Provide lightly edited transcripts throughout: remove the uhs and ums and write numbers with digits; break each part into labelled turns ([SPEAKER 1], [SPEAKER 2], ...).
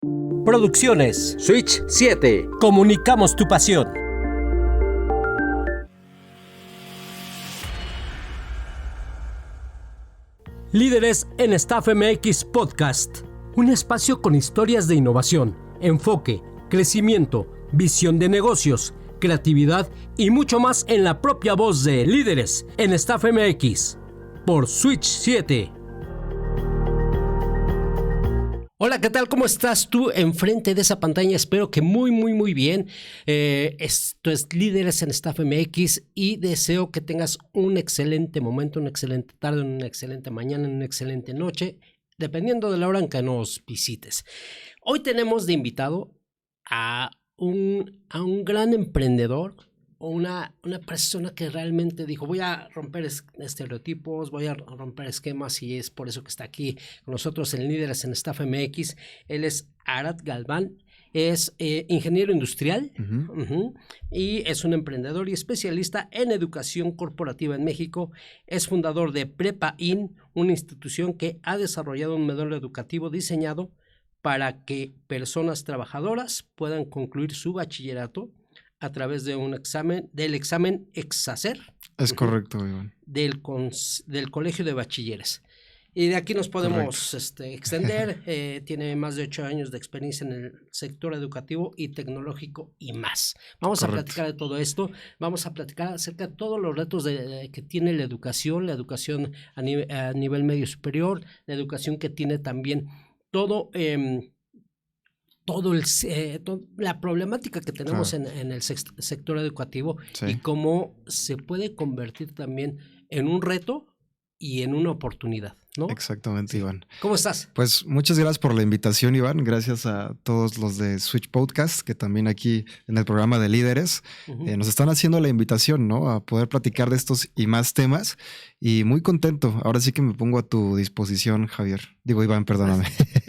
[SPEAKER 1] Producciones
[SPEAKER 2] Switch 7.
[SPEAKER 1] Comunicamos tu pasión. Líderes en Staff MX Podcast. Un espacio con historias de innovación, enfoque, crecimiento, visión de negocios, creatividad y mucho más en la propia voz de Líderes en Staff MX. Por Switch 7. Hola, ¿qué tal? ¿Cómo estás tú enfrente de esa pantalla? Espero que muy bien. Esto es Líderes en Staff MX y deseo que tengas un excelente momento, una excelente tarde, una excelente mañana, una excelente noche, dependiendo de la hora en que nos visites. Hoy tenemos de invitado a un gran emprendedor, una persona que realmente dijo, voy a romper estereotipos, voy a romper esquemas, y es por eso que está aquí con nosotros en Líderes en Staff MX. Él es Arad Galván, es ingeniero industrial y es un emprendedor y especialista en educación corporativa en México. Es fundador de Prepa-In, una institución que ha desarrollado un modelo educativo diseñado para que personas trabajadoras puedan concluir su bachillerato a través de del examen Exacer.
[SPEAKER 3] Es correcto, Iván.
[SPEAKER 1] Del Colegio de Bachilleres. Y de aquí nos podemos extender. Tiene más de 8 años de experiencia en el sector educativo y tecnológico y más. Vamos a platicar de todo esto. Vamos a platicar acerca de todos los retos que tiene la educación a nivel medio superior, la educación que tiene también la problemática que tenemos en el sector educativo, sí, y cómo se puede convertir también en un reto y en una oportunidad, ¿no?
[SPEAKER 3] Exactamente, sí. Iván.
[SPEAKER 1] ¿Cómo estás?
[SPEAKER 3] Pues muchas gracias por la invitación, Iván. Gracias a todos los de Switch Podcast, que también aquí en el programa de Líderes nos están haciendo la invitación, ¿no? A poder platicar de estos y más temas. Y muy contento. Ahora sí que me pongo a tu disposición, Javier. Digo, Iván, perdóname.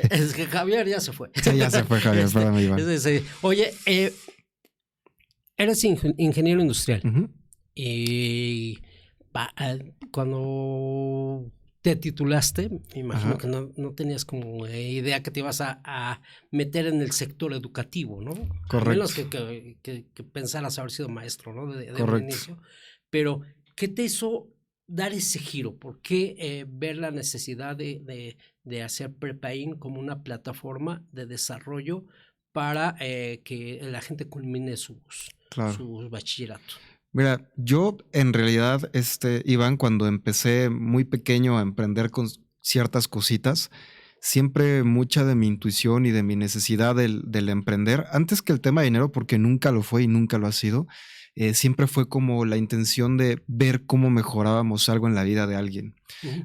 [SPEAKER 1] Es que Javier ya se fue.
[SPEAKER 3] Sí, ya se fue, Javier. Perdóname, Iván.
[SPEAKER 1] Oye, eres ingeniero industrial. Y cuando te titulaste, me imagino que no tenías como idea que te ibas a meter en el sector educativo, ¿no?
[SPEAKER 3] Correcto.
[SPEAKER 1] A menos que pensaras haber sido maestro, ¿no? De un inicio. Pero, ¿qué te hizo dar ese giro? ¿Por qué ver la necesidad de hacer Prepa-In como una plataforma de desarrollo para que la gente culmine su bachillerato?
[SPEAKER 3] Mira, yo en realidad, Iván, cuando empecé muy pequeño a emprender con ciertas cositas, siempre mucha de mi intuición y de mi necesidad del emprender, antes que el tema de dinero, porque nunca lo fue y nunca lo ha sido, siempre fue como la intención de ver cómo mejorábamos algo en la vida de alguien,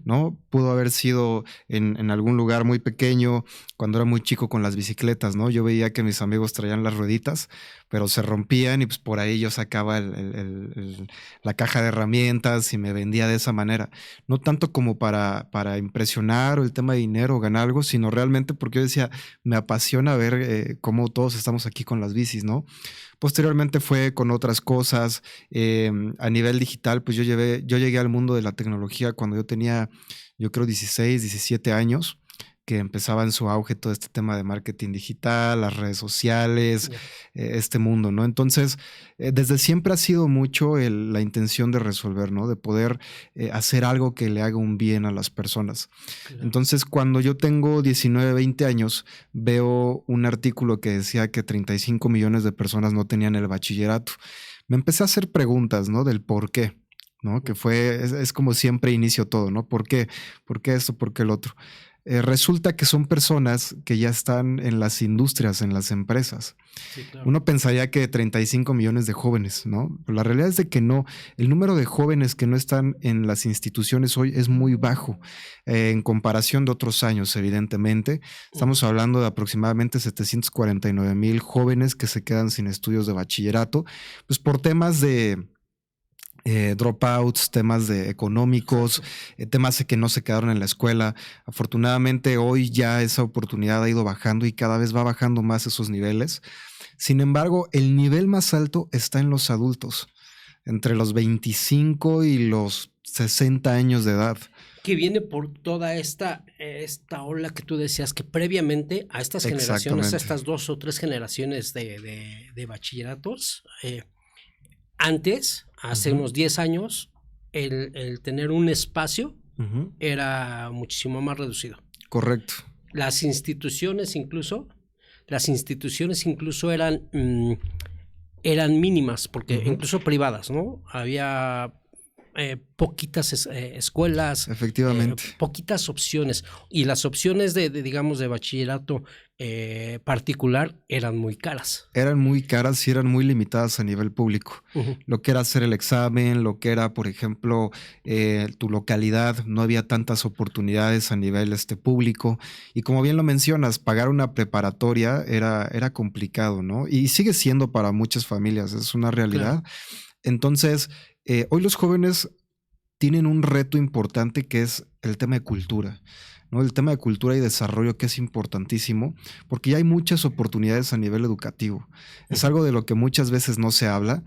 [SPEAKER 3] ¿no? Pudo haber sido en algún lugar muy pequeño, cuando era muy chico con las bicicletas, ¿no? Yo veía que mis amigos traían las rueditas, pero se rompían y pues por ahí yo sacaba la caja de herramientas y me vendía de esa manera. No tanto como para impresionar o el tema de dinero o ganar algo, sino realmente porque yo decía, me apasiona ver cómo todos estamos aquí con las bicis, ¿no? Posteriormente fue con otras cosas. A nivel digital, pues yo llegué al mundo de la tecnología cuando yo tenía, yo creo, 16, 17 años, que empezaba en su auge todo este tema de marketing digital, las redes sociales, este mundo, ¿no? Entonces, desde siempre ha sido mucho la intención de resolver, ¿no? De poder hacer algo que le haga un bien a las personas. Claro. Entonces, cuando yo tengo 19, 20 años, veo un artículo que decía que 35 millones de personas no tenían el bachillerato. Me empecé a hacer preguntas, ¿no? Del por qué, ¿no? Que es como siempre inicio todo, ¿no? ¿Por qué? ¿Por qué esto? ¿Por qué el otro? Resulta que son personas que ya están en las industrias, en las empresas. Sí, claro. Uno pensaría que 35 millones de jóvenes, ¿no? Pero la realidad es de que no. El número de jóvenes que no están en las instituciones hoy es muy bajo en comparación de otros años, evidentemente. Estamos hablando de aproximadamente 749,000 jóvenes que se quedan sin estudios de bachillerato, pues por temas de dropouts, temas económicos, temas de que no se quedaron en la escuela. Afortunadamente hoy ya esa oportunidad ha ido bajando y cada vez va bajando más esos niveles. Sin embargo, el nivel más alto está en los adultos. Entre los 25 y los 60 años de edad.
[SPEAKER 1] Que viene por toda esta ola que tú decías, que previamente a estas generaciones, a estas 2 o 3 generaciones de bachilleratos, antes, hace unos 10 años, el tener un espacio era muchísimo más reducido.
[SPEAKER 3] Correcto.
[SPEAKER 1] Las instituciones incluso eran mínimas, porque incluso privadas, ¿no? Había poquitas escuelas,
[SPEAKER 3] efectivamente,
[SPEAKER 1] poquitas opciones, y las opciones digamos de bachillerato particular eran muy caras.
[SPEAKER 3] Eran muy caras y eran muy limitadas a nivel público. Lo que era hacer el examen, lo que era, por ejemplo, tu localidad, no había tantas oportunidades a nivel público. Y como bien lo mencionas, pagar una preparatoria era complicado, ¿no? Y sigue siendo para muchas familias, es una realidad. Claro. Entonces, hoy los jóvenes tienen un reto importante que es el tema de cultura, ¿no? El tema de cultura y desarrollo, que es importantísimo, porque ya hay muchas oportunidades a nivel educativo. Es algo de lo que muchas veces no se habla,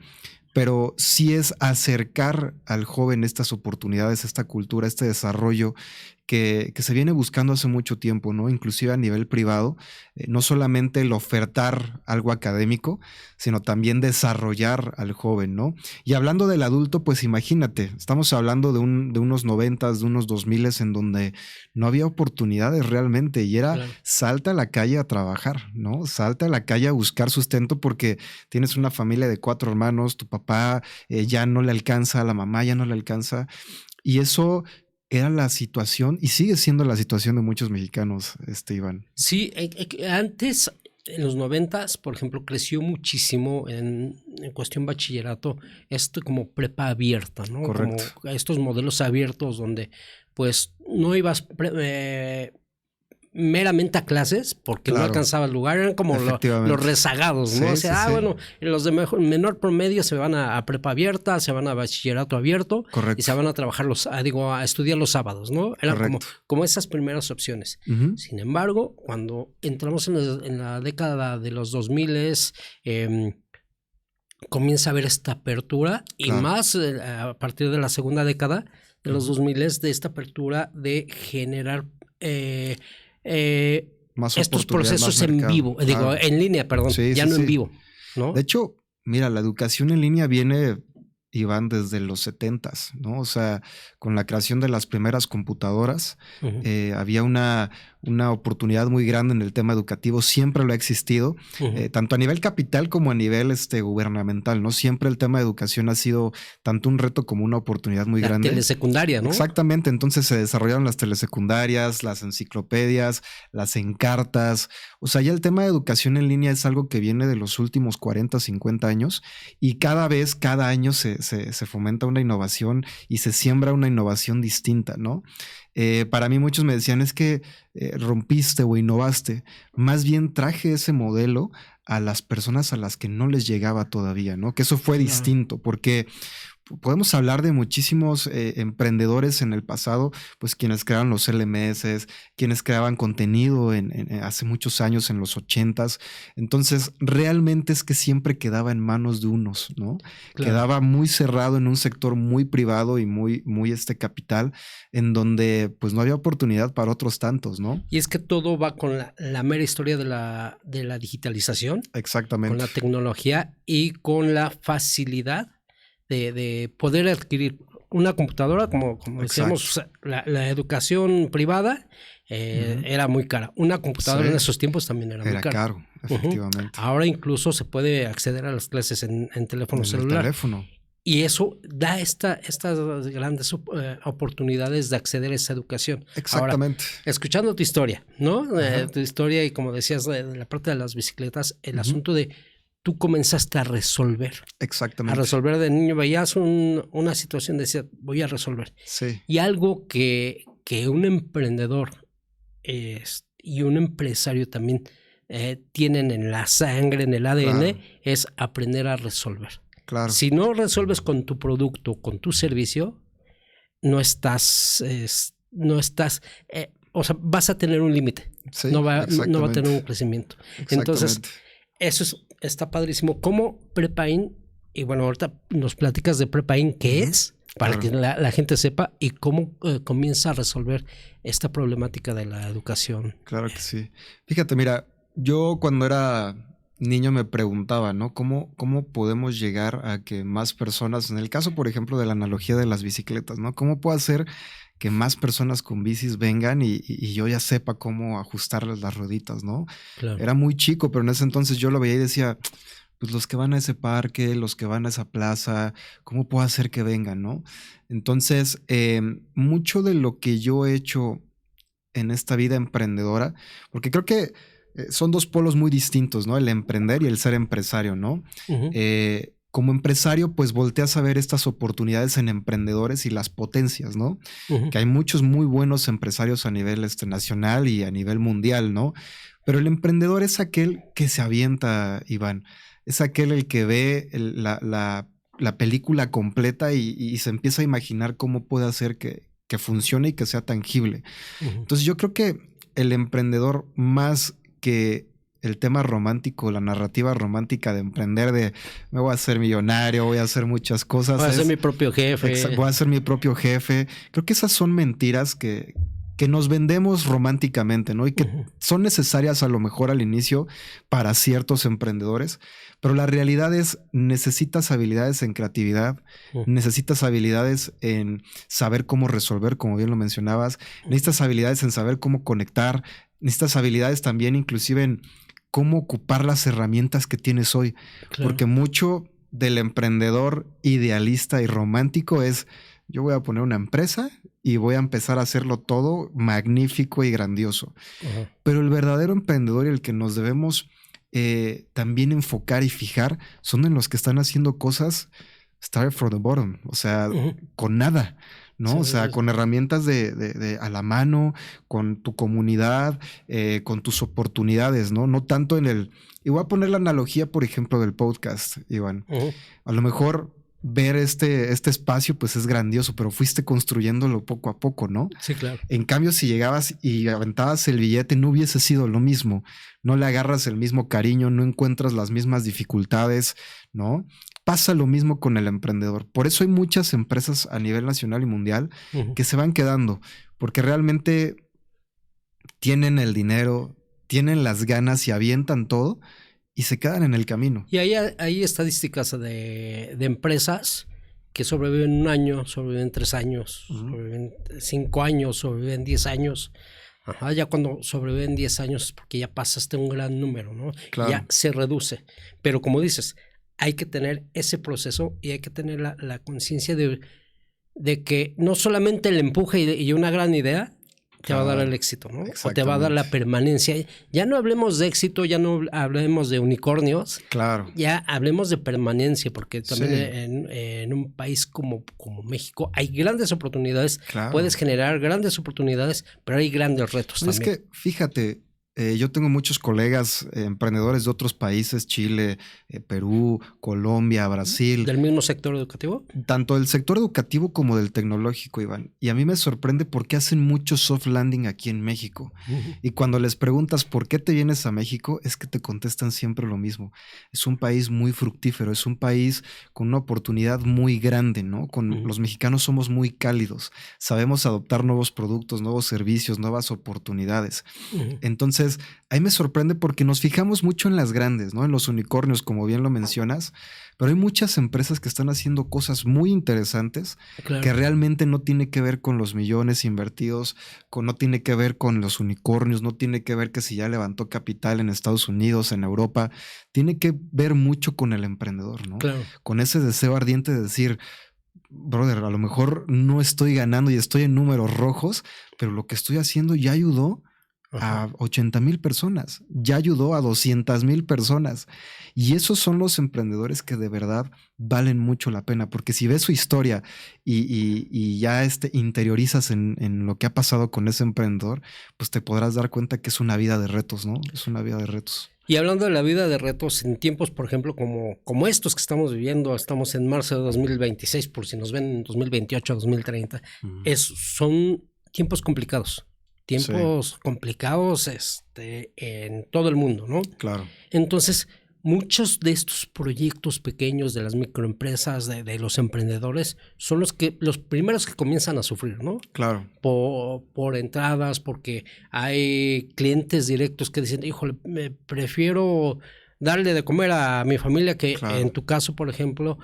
[SPEAKER 3] pero sí es acercar al joven estas oportunidades, esta cultura, este desarrollo que se viene buscando hace mucho tiempo, ¿no? Inclusive a nivel privado, no solamente el ofertar algo académico, sino también desarrollar al joven, ¿no? Y hablando del adulto, pues imagínate, estamos hablando de unos 90s, de unos 2000s, en donde no había oportunidades realmente, y era claro, salta a la calle a trabajar, ¿no? Salta a la calle a buscar sustento porque tienes una familia de 4 hermanos, tu papá ya no le alcanza, la mamá ya no le alcanza, y eso era la situación y sigue siendo la situación de muchos mexicanos, Iván.
[SPEAKER 1] Sí, antes, en los 90s, por ejemplo, creció muchísimo en cuestión bachillerato esto como prepa abierta, ¿no?
[SPEAKER 3] Correcto.
[SPEAKER 1] Como estos modelos abiertos donde pues no ibas meramente a clases porque claro, no alcanzaba el lugar, eran como los rezagados, ¿no? Sí, o sea, sí, bueno, los de menor promedio se van a prepa abierta, se van a bachillerato abierto. Correcto. Y se van a trabajar a estudiar los sábados, ¿no? Eran como esas primeras opciones. Sin embargo, cuando entramos en la década de los 2000, comienza a haber esta apertura y más a partir de la segunda década de los 2000, de esta apertura de generar estos procesos en vivo, digo, en línea, perdón, ya no en vivo, ¿no?
[SPEAKER 3] De hecho, mira, la educación en línea viene, Iván, desde los 70s, ¿no? O sea, con la creación de las primeras computadoras, había una oportunidad muy grande en el tema educativo, siempre lo ha existido, tanto a nivel capital como a nivel gubernamental, ¿no? Siempre el tema de educación ha sido tanto un reto como una oportunidad muy grande.
[SPEAKER 1] La telesecundaria, ¿no?
[SPEAKER 3] Exactamente, entonces se desarrollaron las telesecundarias, las enciclopedias, las encartas, o sea, ya el tema de educación en línea es algo que viene de los últimos 40, 50 años y cada año se fomenta una innovación y se siembra una innovación distinta, ¿no? Para mí muchos me decían es que rompiste o innovaste. Más bien traje ese modelo a las personas a las que no les llegaba todavía, ¿no? Que eso fue distinto porque podemos hablar de muchísimos emprendedores en el pasado, pues quienes crearon los LMS, quienes creaban contenido hace muchos años, en los 80s. Entonces, realmente es que siempre quedaba en manos de unos, ¿no? Claro. Quedaba muy cerrado en un sector muy privado y muy capital, en donde pues no había oportunidad para otros tantos, ¿no?
[SPEAKER 1] Y es que todo va con la mera historia de la digitalización.
[SPEAKER 3] Exactamente.
[SPEAKER 1] Con la tecnología y con la facilidad de poder adquirir una computadora, como decíamos, la educación privada era muy cara. Una computadora en esos tiempos también era muy cara.
[SPEAKER 3] Era caro, efectivamente.
[SPEAKER 1] Ahora incluso se puede acceder a las clases en teléfono celular.
[SPEAKER 3] Teléfono.
[SPEAKER 1] Y eso da estas grandes oportunidades de acceder a esa educación.
[SPEAKER 3] Exactamente.
[SPEAKER 1] Ahora, escuchando tu historia, ¿no? Tu historia y como decías, la parte de las bicicletas, el asunto de tú comenzaste a resolver.
[SPEAKER 3] Exactamente.
[SPEAKER 1] A resolver de niño. Veías una situación, decías, voy a resolver.
[SPEAKER 3] Sí.
[SPEAKER 1] Y algo que un emprendedor y un empresario también tienen en la sangre, en el ADN, es aprender a resolver.
[SPEAKER 3] Claro.
[SPEAKER 1] Si no resuelves con tu producto, con tu servicio, no estás, o sea, vas a tener un límite.
[SPEAKER 3] Sí,
[SPEAKER 1] no va a tener un crecimiento. Entonces, eso está padrísimo. ¿Cómo Prepa-In? Y bueno, ahorita nos platicas de Prepa-In, ¿qué es? para que la gente sepa y cómo comienza a resolver esta problemática de la educación.
[SPEAKER 3] Claro que sí. Fíjate, mira, yo cuando era niño me preguntaba, ¿no? ¿Cómo podemos llegar a que más personas, en el caso, por ejemplo, de la analogía de las bicicletas, ¿no? ¿Cómo puedo hacer que más personas con bicis vengan y yo ya sepa cómo ajustarles las rueditas, ¿no?
[SPEAKER 1] Claro.
[SPEAKER 3] Era muy chico, pero en ese entonces yo lo veía y decía, pues los que van a ese parque, los que van a esa plaza, ¿cómo puedo hacer que vengan, no? Entonces, mucho de lo que yo he hecho en esta vida emprendedora, porque creo que son dos polos muy distintos, ¿no? El emprender y el ser empresario, ¿no?
[SPEAKER 1] Uh-huh.
[SPEAKER 3] Como empresario, pues volteas a ver estas oportunidades en emprendedores y las potencias, ¿no?
[SPEAKER 1] Uh-huh.
[SPEAKER 3] Que hay muchos muy buenos empresarios a nivel nacional y a nivel mundial, ¿no? Pero el emprendedor es aquel que se avienta, Iván. Es aquel el que ve la película completa y se empieza a imaginar cómo puede hacer que funcione y que sea tangible. Uh-huh. Entonces yo creo que el emprendedor, más que el tema romántico, la narrativa romántica de emprender, de me voy a hacer millonario, voy a hacer muchas cosas.
[SPEAKER 1] Voy a ser mi propio jefe.
[SPEAKER 3] Voy a ser mi propio jefe. Creo que esas son mentiras que nos vendemos románticamente, ¿no? Y que son necesarias a lo mejor al inicio para ciertos emprendedores, pero la realidad es, necesitas habilidades en creatividad, necesitas habilidades en saber cómo resolver, como bien lo mencionabas, necesitas habilidades en saber cómo conectar, necesitas habilidades también inclusive en cómo ocupar las herramientas que tienes hoy, claro. Porque mucho del emprendedor idealista y romántico es, yo voy a poner una empresa y voy a empezar a hacerlo todo magnífico y grandioso. Uh-huh. Pero el verdadero emprendedor y el que nos debemos también enfocar y fijar son en los que están haciendo cosas start from the bottom, o sea, uh-huh. con nada, ¿no? Sí, o sea, con herramientas de a la mano, con tu comunidad, con tus oportunidades, ¿no? No tanto en el... Y voy a poner la analogía, por ejemplo, del podcast, Iván. Uh-huh. A lo mejor ver este espacio pues es grandioso, pero fuiste construyéndolo poco a poco, ¿no?
[SPEAKER 1] Sí, claro.
[SPEAKER 3] En cambio, si llegabas y aventabas el billete, no hubiese sido lo mismo. No le agarras el mismo cariño, no encuentras las mismas dificultades, ¿no? Pasa lo mismo con el emprendedor. Por eso hay muchas empresas a nivel nacional y mundial uh-huh. que se van quedando, porque realmente tienen el dinero, tienen las ganas y avientan todo y se quedan en el camino.
[SPEAKER 1] Y hay estadísticas de empresas que sobreviven 1 año, sobreviven 3 años, uh-huh. sobreviven 5 años, sobreviven 10 años. Ajá, ya cuando sobreviven 10 años es porque ya pasaste un gran número, ¿no? Claro. Ya se reduce. Pero como dices, hay que tener ese proceso y hay que tener la conciencia de que no solamente el empuje y una gran idea te va a dar el éxito, ¿no? O te va a dar la permanencia. Ya no hablemos de éxito, ya no hablemos de unicornios.
[SPEAKER 3] Claro.
[SPEAKER 1] Ya hablemos de permanencia, porque también sí. en un país como México hay grandes oportunidades. Claro. Puedes generar grandes oportunidades, pero hay grandes retos también.
[SPEAKER 3] Es que, fíjate, yo tengo muchos colegas emprendedores de otros países, Chile, Perú, Colombia, Brasil.
[SPEAKER 1] ¿Del mismo sector educativo?
[SPEAKER 3] Tanto del sector educativo como del tecnológico, Iván. Y a mí me sorprende porque hacen mucho soft landing aquí en México. Uh-huh. Y cuando les preguntas por qué te vienes a México, es que te contestan siempre lo mismo. Es un país muy fructífero, es un país con una oportunidad muy grande, ¿no? Uh-huh. Los mexicanos somos muy cálidos, sabemos adoptar nuevos productos, nuevos servicios, nuevas oportunidades. Uh-huh. Entonces, ahí me sorprende porque nos fijamos mucho en las grandes, ¿no? En los unicornios, como bien lo mencionas, pero hay muchas empresas que están haciendo cosas muy interesantes, claro. que realmente no tiene que ver con los millones invertidos, no tiene que ver con los unicornios, no tiene que ver que si ya levantó capital en Estados Unidos, en Europa, tiene que ver mucho con el emprendedor, ¿no? Claro. Con ese deseo ardiente de decir, brother, a lo mejor no estoy ganando y estoy en números rojos, pero lo que estoy haciendo ya ayudó a 80,000 personas, ya ayudó a 200,000 personas. Y esos son los emprendedores que de verdad valen mucho la pena, porque si ves su historia y ya interiorizas en lo que ha pasado con ese emprendedor, pues te podrás dar cuenta que es una vida de retos, ¿no? Es una vida de retos.
[SPEAKER 1] Y hablando de la vida de retos, en tiempos, por ejemplo, como estos que estamos viviendo, estamos en marzo de 2026, por si nos ven en 2028, 2030, son tiempos complicados. Tiempos sí. complicados en todo el mundo, ¿no?
[SPEAKER 3] Claro.
[SPEAKER 1] Entonces, muchos de estos proyectos pequeños de las microempresas, de los emprendedores, son los primeros que comienzan a sufrir, ¿no?
[SPEAKER 3] Claro.
[SPEAKER 1] Por entradas, porque hay clientes directos que dicen, híjole, me prefiero darle de comer a mi familia que en tu caso, por ejemplo,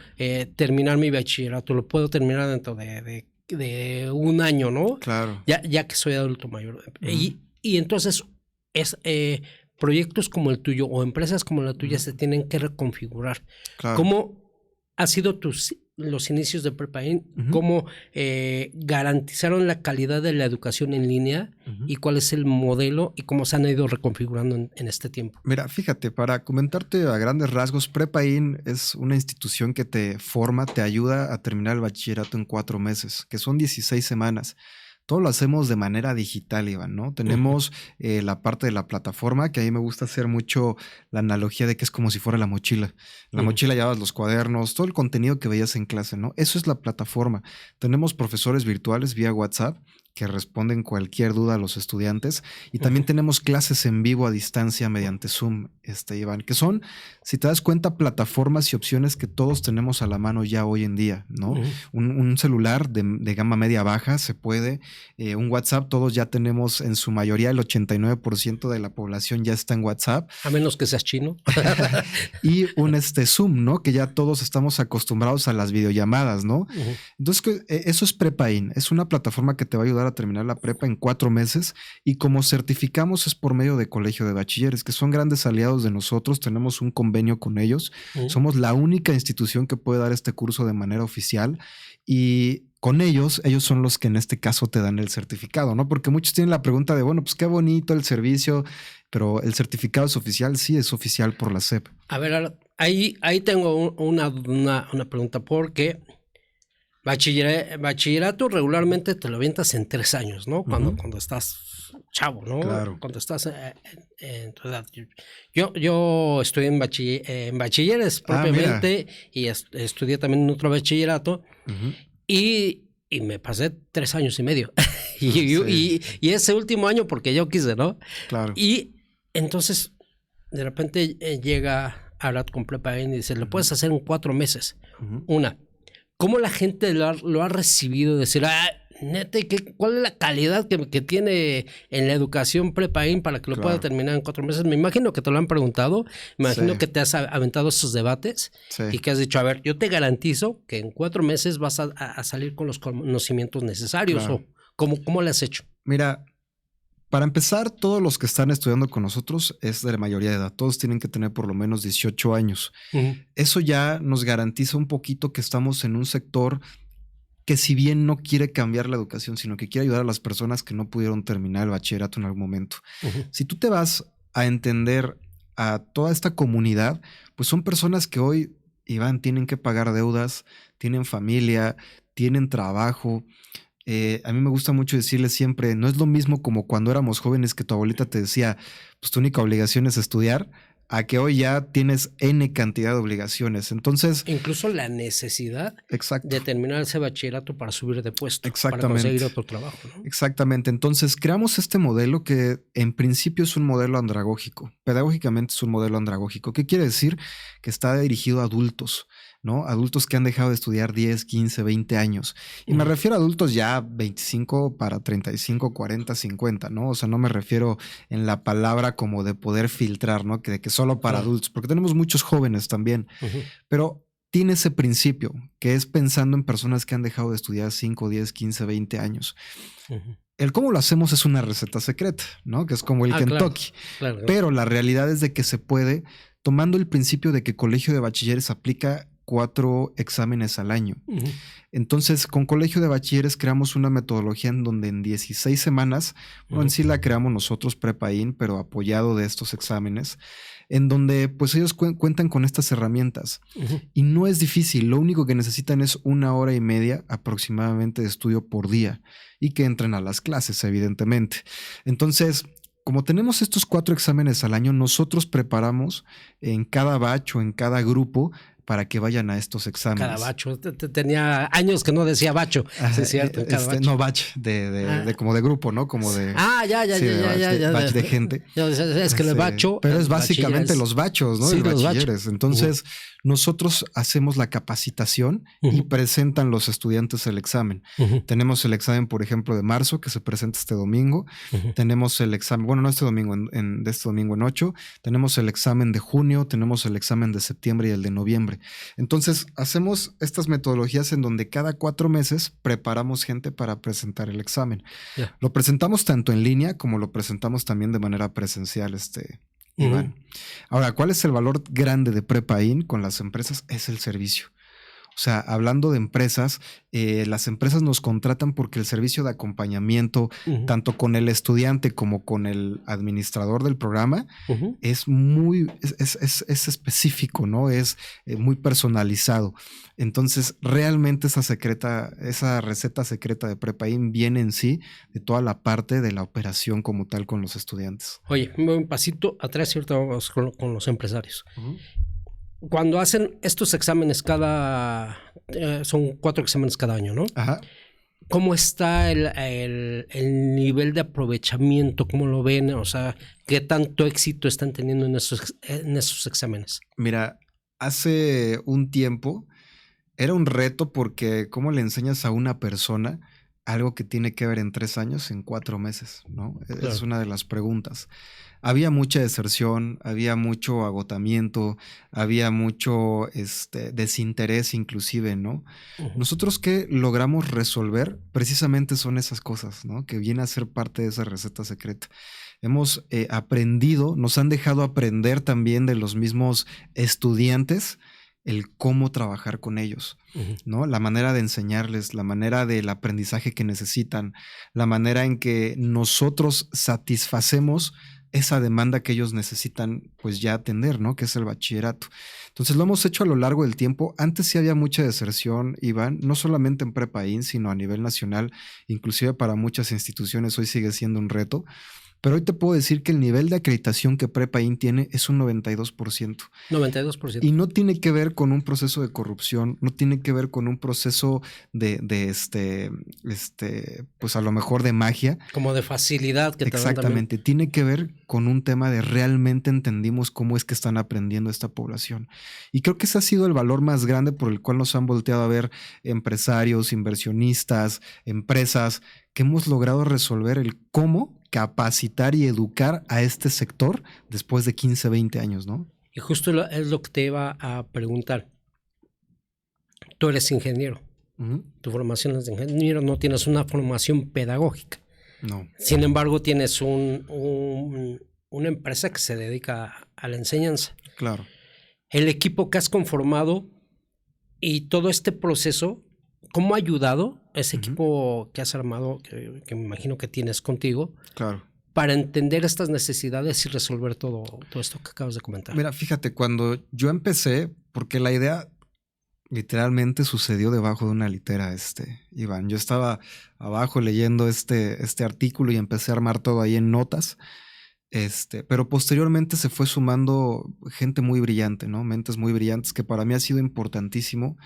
[SPEAKER 1] terminar mi bachillerato. Lo puedo terminar dentro de un año, ¿no?
[SPEAKER 3] Claro.
[SPEAKER 1] Ya que soy adulto mayor. Y entonces proyectos como el tuyo o empresas como la tuya se tienen que reconfigurar.
[SPEAKER 3] Claro.
[SPEAKER 1] ¿Cómo han sido los inicios de Prepaín? ¿Cómo garantizaron la calidad de la educación en línea? ¿Y cuál es el modelo? ¿Y cómo se han ido reconfigurando en este tiempo?
[SPEAKER 3] Mira, fíjate, para comentarte a grandes rasgos, Prepaín es una institución que te forma, te ayuda a terminar el bachillerato en 4 meses, que son 16 semanas. Todo lo hacemos de manera digital, Iván, ¿no? Tenemos la parte de la plataforma, que a mí me gusta hacer mucho la analogía de que es como si fuera la mochila. En la mochila llevas los cuadernos, todo el contenido que veías en clase, ¿no? Eso es la plataforma. Tenemos profesores virtuales vía WhatsApp que responden cualquier duda a los estudiantes. Y también tenemos clases en vivo a distancia mediante Zoom, Iván, que son, si te das cuenta, plataformas y opciones que todos tenemos a la mano ya hoy en día, ¿no? Un celular de gama media baja se puede, un WhatsApp, todos ya tenemos en su mayoría, el 89% de la población ya está en WhatsApp.
[SPEAKER 1] A menos que seas chino.
[SPEAKER 3] Y un Zoom, ¿no? Que ya todos estamos acostumbrados a las videollamadas, ¿no? Entonces, eso es Prepaín, es una plataforma que te va a ayudar a terminar la prepa en 4 meses y como certificamos es por medio de Colegio de Bachilleres, que son grandes aliados de nosotros, tenemos un convenio con ellos, somos la única institución que puede dar este curso de manera oficial y con ellos son los que en este caso te dan el certificado, ¿no? Porque muchos tienen la pregunta de, bueno, pues qué bonito el servicio, pero el certificado es oficial, sí es oficial por la SEP.
[SPEAKER 1] A ver, ahí tengo una pregunta, porque bachillerato regularmente te lo avientas en 3 años, ¿no? Cuando estás chavo, ¿no?
[SPEAKER 3] Claro.
[SPEAKER 1] Cuando estás en tu edad. Yo estudié en bachilleres propiamente y estudié también en otro bachillerato y me pasé 3 años y medio. y ese último año porque yo quise, ¿no?
[SPEAKER 3] Claro.
[SPEAKER 1] Y entonces de repente llega Arad con Prepaín y dice, lo puedes hacer en 4 meses. ¿Cómo la gente lo ha recibido? Decir, neta, ¿cuál es la calidad que tiene en la educación Prepaín para que lo pueda terminar en 4 meses? Me imagino que te lo han preguntado, me imagino que te has aventado esos debates y que has dicho, a ver, yo te garantizo que en 4 meses vas a salir con los conocimientos necesarios. Claro. ¿O cómo lo has hecho?
[SPEAKER 3] Mira, para empezar, todos los que están estudiando con nosotros es de la mayoría de edad. Todos tienen que tener por lo menos 18 años. Eso ya nos garantiza un poquito que estamos en un sector que si bien no quiere cambiar la educación, sino que quiere ayudar a las personas que no pudieron terminar el bachillerato en algún momento. Si tú te vas a entender a toda esta comunidad, pues son personas que hoy, Iván, tienen que pagar deudas, tienen familia, tienen trabajo. A mí me gusta mucho decirles siempre, no es lo mismo como cuando éramos jóvenes que tu abuelita te decía, pues tu única obligación es estudiar, a que hoy ya tienes N cantidad de obligaciones. Entonces,
[SPEAKER 1] incluso la necesidad de terminar ese bachillerato para subir de puesto, para conseguir otro trabajo, ¿no?
[SPEAKER 3] Exactamente. Entonces, creamos este modelo que en principio es un modelo andragógico. Pedagógicamente es un modelo andragógico. ¿Qué quiere decir? Que está dirigido a adultos, ¿no? Adultos que han dejado de estudiar 10, 15, 20 años. Y me refiero a adultos ya 25 para 35, 40, 50, ¿no? O sea, no me refiero en la palabra como de poder filtrar, ¿no? Que solo para adultos, porque tenemos muchos jóvenes también. Pero tiene ese principio, que es pensando en personas que han dejado de estudiar 5, 10, 15, 20 años. El cómo lo hacemos es una receta secreta, ¿no? Que es como el Kentucky. Claro. Pero la realidad es de que se puede, tomando el principio de que Colegio de Bachilleres aplica 4 exámenes al año. Entonces, con Colegio de Bachilleres creamos una metodología en donde en 16 semanas, bueno, en sí la creamos nosotros, Prepaín, pero apoyado de estos exámenes, en donde pues ellos cuentan con estas herramientas. Y no es difícil, lo único que necesitan es 1 hora y media aproximadamente de estudio por día y que entren a las clases, evidentemente. Entonces, como tenemos estos 4 exámenes al año, nosotros preparamos en cada batch o en cada grupo para que vayan a estos exámenes.
[SPEAKER 1] Cada bacho. Tenía años que no decía bacho. Sí, es cierto.
[SPEAKER 3] No, batch de como de grupo, ¿no? Como de...
[SPEAKER 1] ya.
[SPEAKER 3] Batch de gente.
[SPEAKER 1] Es que el bacho...
[SPEAKER 3] Pero es básicamente los bachos, ¿no?
[SPEAKER 1] Sí,
[SPEAKER 3] los
[SPEAKER 1] bachilleres.
[SPEAKER 3] bachilleres. Entonces, nosotros hacemos la capacitación y presentan los estudiantes el examen. Tenemos el examen, por ejemplo, de marzo, que se presenta este domingo. Tenemos el examen, bueno, no este domingo, de este domingo en 8. Tenemos el examen de junio, tenemos el examen de septiembre y el de noviembre. Entonces, hacemos estas metodologías en donde cada 4 meses preparamos gente para presentar el examen. Yeah. Lo presentamos tanto en línea como lo presentamos también de manera presencial, Iván. Ahora, ¿cuál es el valor grande de Prepa-IN con las empresas? Es el servicio. O sea, hablando de empresas, las empresas nos contratan porque el servicio de acompañamiento, tanto con el estudiante como con el administrador del programa, es muy específico, ¿no? Es muy personalizado. Entonces, realmente esa receta secreta de Prepa-IN viene en sí de toda la parte de la operación como tal con los estudiantes.
[SPEAKER 1] Oye, un pasito atrás, ¿cierto? Vamos con los empresarios. Cuando hacen estos exámenes son 4 exámenes cada año, ¿no? Ajá. ¿Cómo está el nivel de aprovechamiento? ¿Cómo lo ven? O sea, ¿qué tanto éxito están teniendo en esos exámenes?
[SPEAKER 3] Mira, hace un tiempo era un reto porque ¿cómo le enseñas a una persona algo que tiene que ver en 3 años, en 4 meses, ¿no? Claro. Es una de las preguntas. Había mucha deserción, había mucho agotamiento, había mucho desinterés inclusive, ¿no? Nosotros que logramos resolver precisamente son esas cosas, ¿no? Que viene a ser parte de esa receta secreta. Hemos aprendido, nos han dejado aprender también de los mismos estudiantes el cómo trabajar con ellos, ¿no? La manera de enseñarles, la manera del aprendizaje que necesitan, la manera en que nosotros satisfacemos esa demanda que ellos necesitan pues ya atender, ¿no? Que es el bachillerato. Entonces lo hemos hecho a lo largo del tiempo. Antes sí había mucha deserción, Iván, no solamente en Prepa-IN, sino a nivel nacional, inclusive para muchas instituciones hoy sigue siendo un reto. Pero hoy te puedo decir que el nivel de acreditación que Prepa-IN tiene es un 92%.
[SPEAKER 1] 92%.
[SPEAKER 3] Y no tiene que ver con un proceso de corrupción, no tiene que ver con un proceso pues a lo mejor de magia.
[SPEAKER 1] Como de facilidad que te dan también.
[SPEAKER 3] Exactamente, tiene que ver con un tema de realmente entendimos cómo es que están aprendiendo esta población. Y creo que ese ha sido el valor más grande por el cual nos han volteado a ver empresarios, inversionistas, empresas, que hemos logrado resolver el cómo capacitar y educar a este sector después de 15, 20 años, ¿no?
[SPEAKER 1] Y justo es lo que te iba a preguntar. Tú eres ingeniero. Tu formación es de ingeniero, no tienes una formación pedagógica.
[SPEAKER 3] No.
[SPEAKER 1] Sin embargo, tienes una empresa que se dedica a la enseñanza.
[SPEAKER 3] Claro.
[SPEAKER 1] El equipo que has conformado y todo este proceso, ¿cómo ha ayudado ese equipo que has armado, que me imagino que tienes contigo?
[SPEAKER 3] Claro.
[SPEAKER 1] Para entender estas necesidades y resolver todo esto que acabas de comentar.
[SPEAKER 3] Mira, fíjate, cuando yo empecé, porque la idea literalmente sucedió debajo de una litera, Iván. Yo estaba abajo leyendo este artículo y empecé a armar todo ahí en notas. Pero posteriormente se fue sumando gente muy brillante, ¿no? Mentes muy brillantes, que para mí ha sido importantísimo.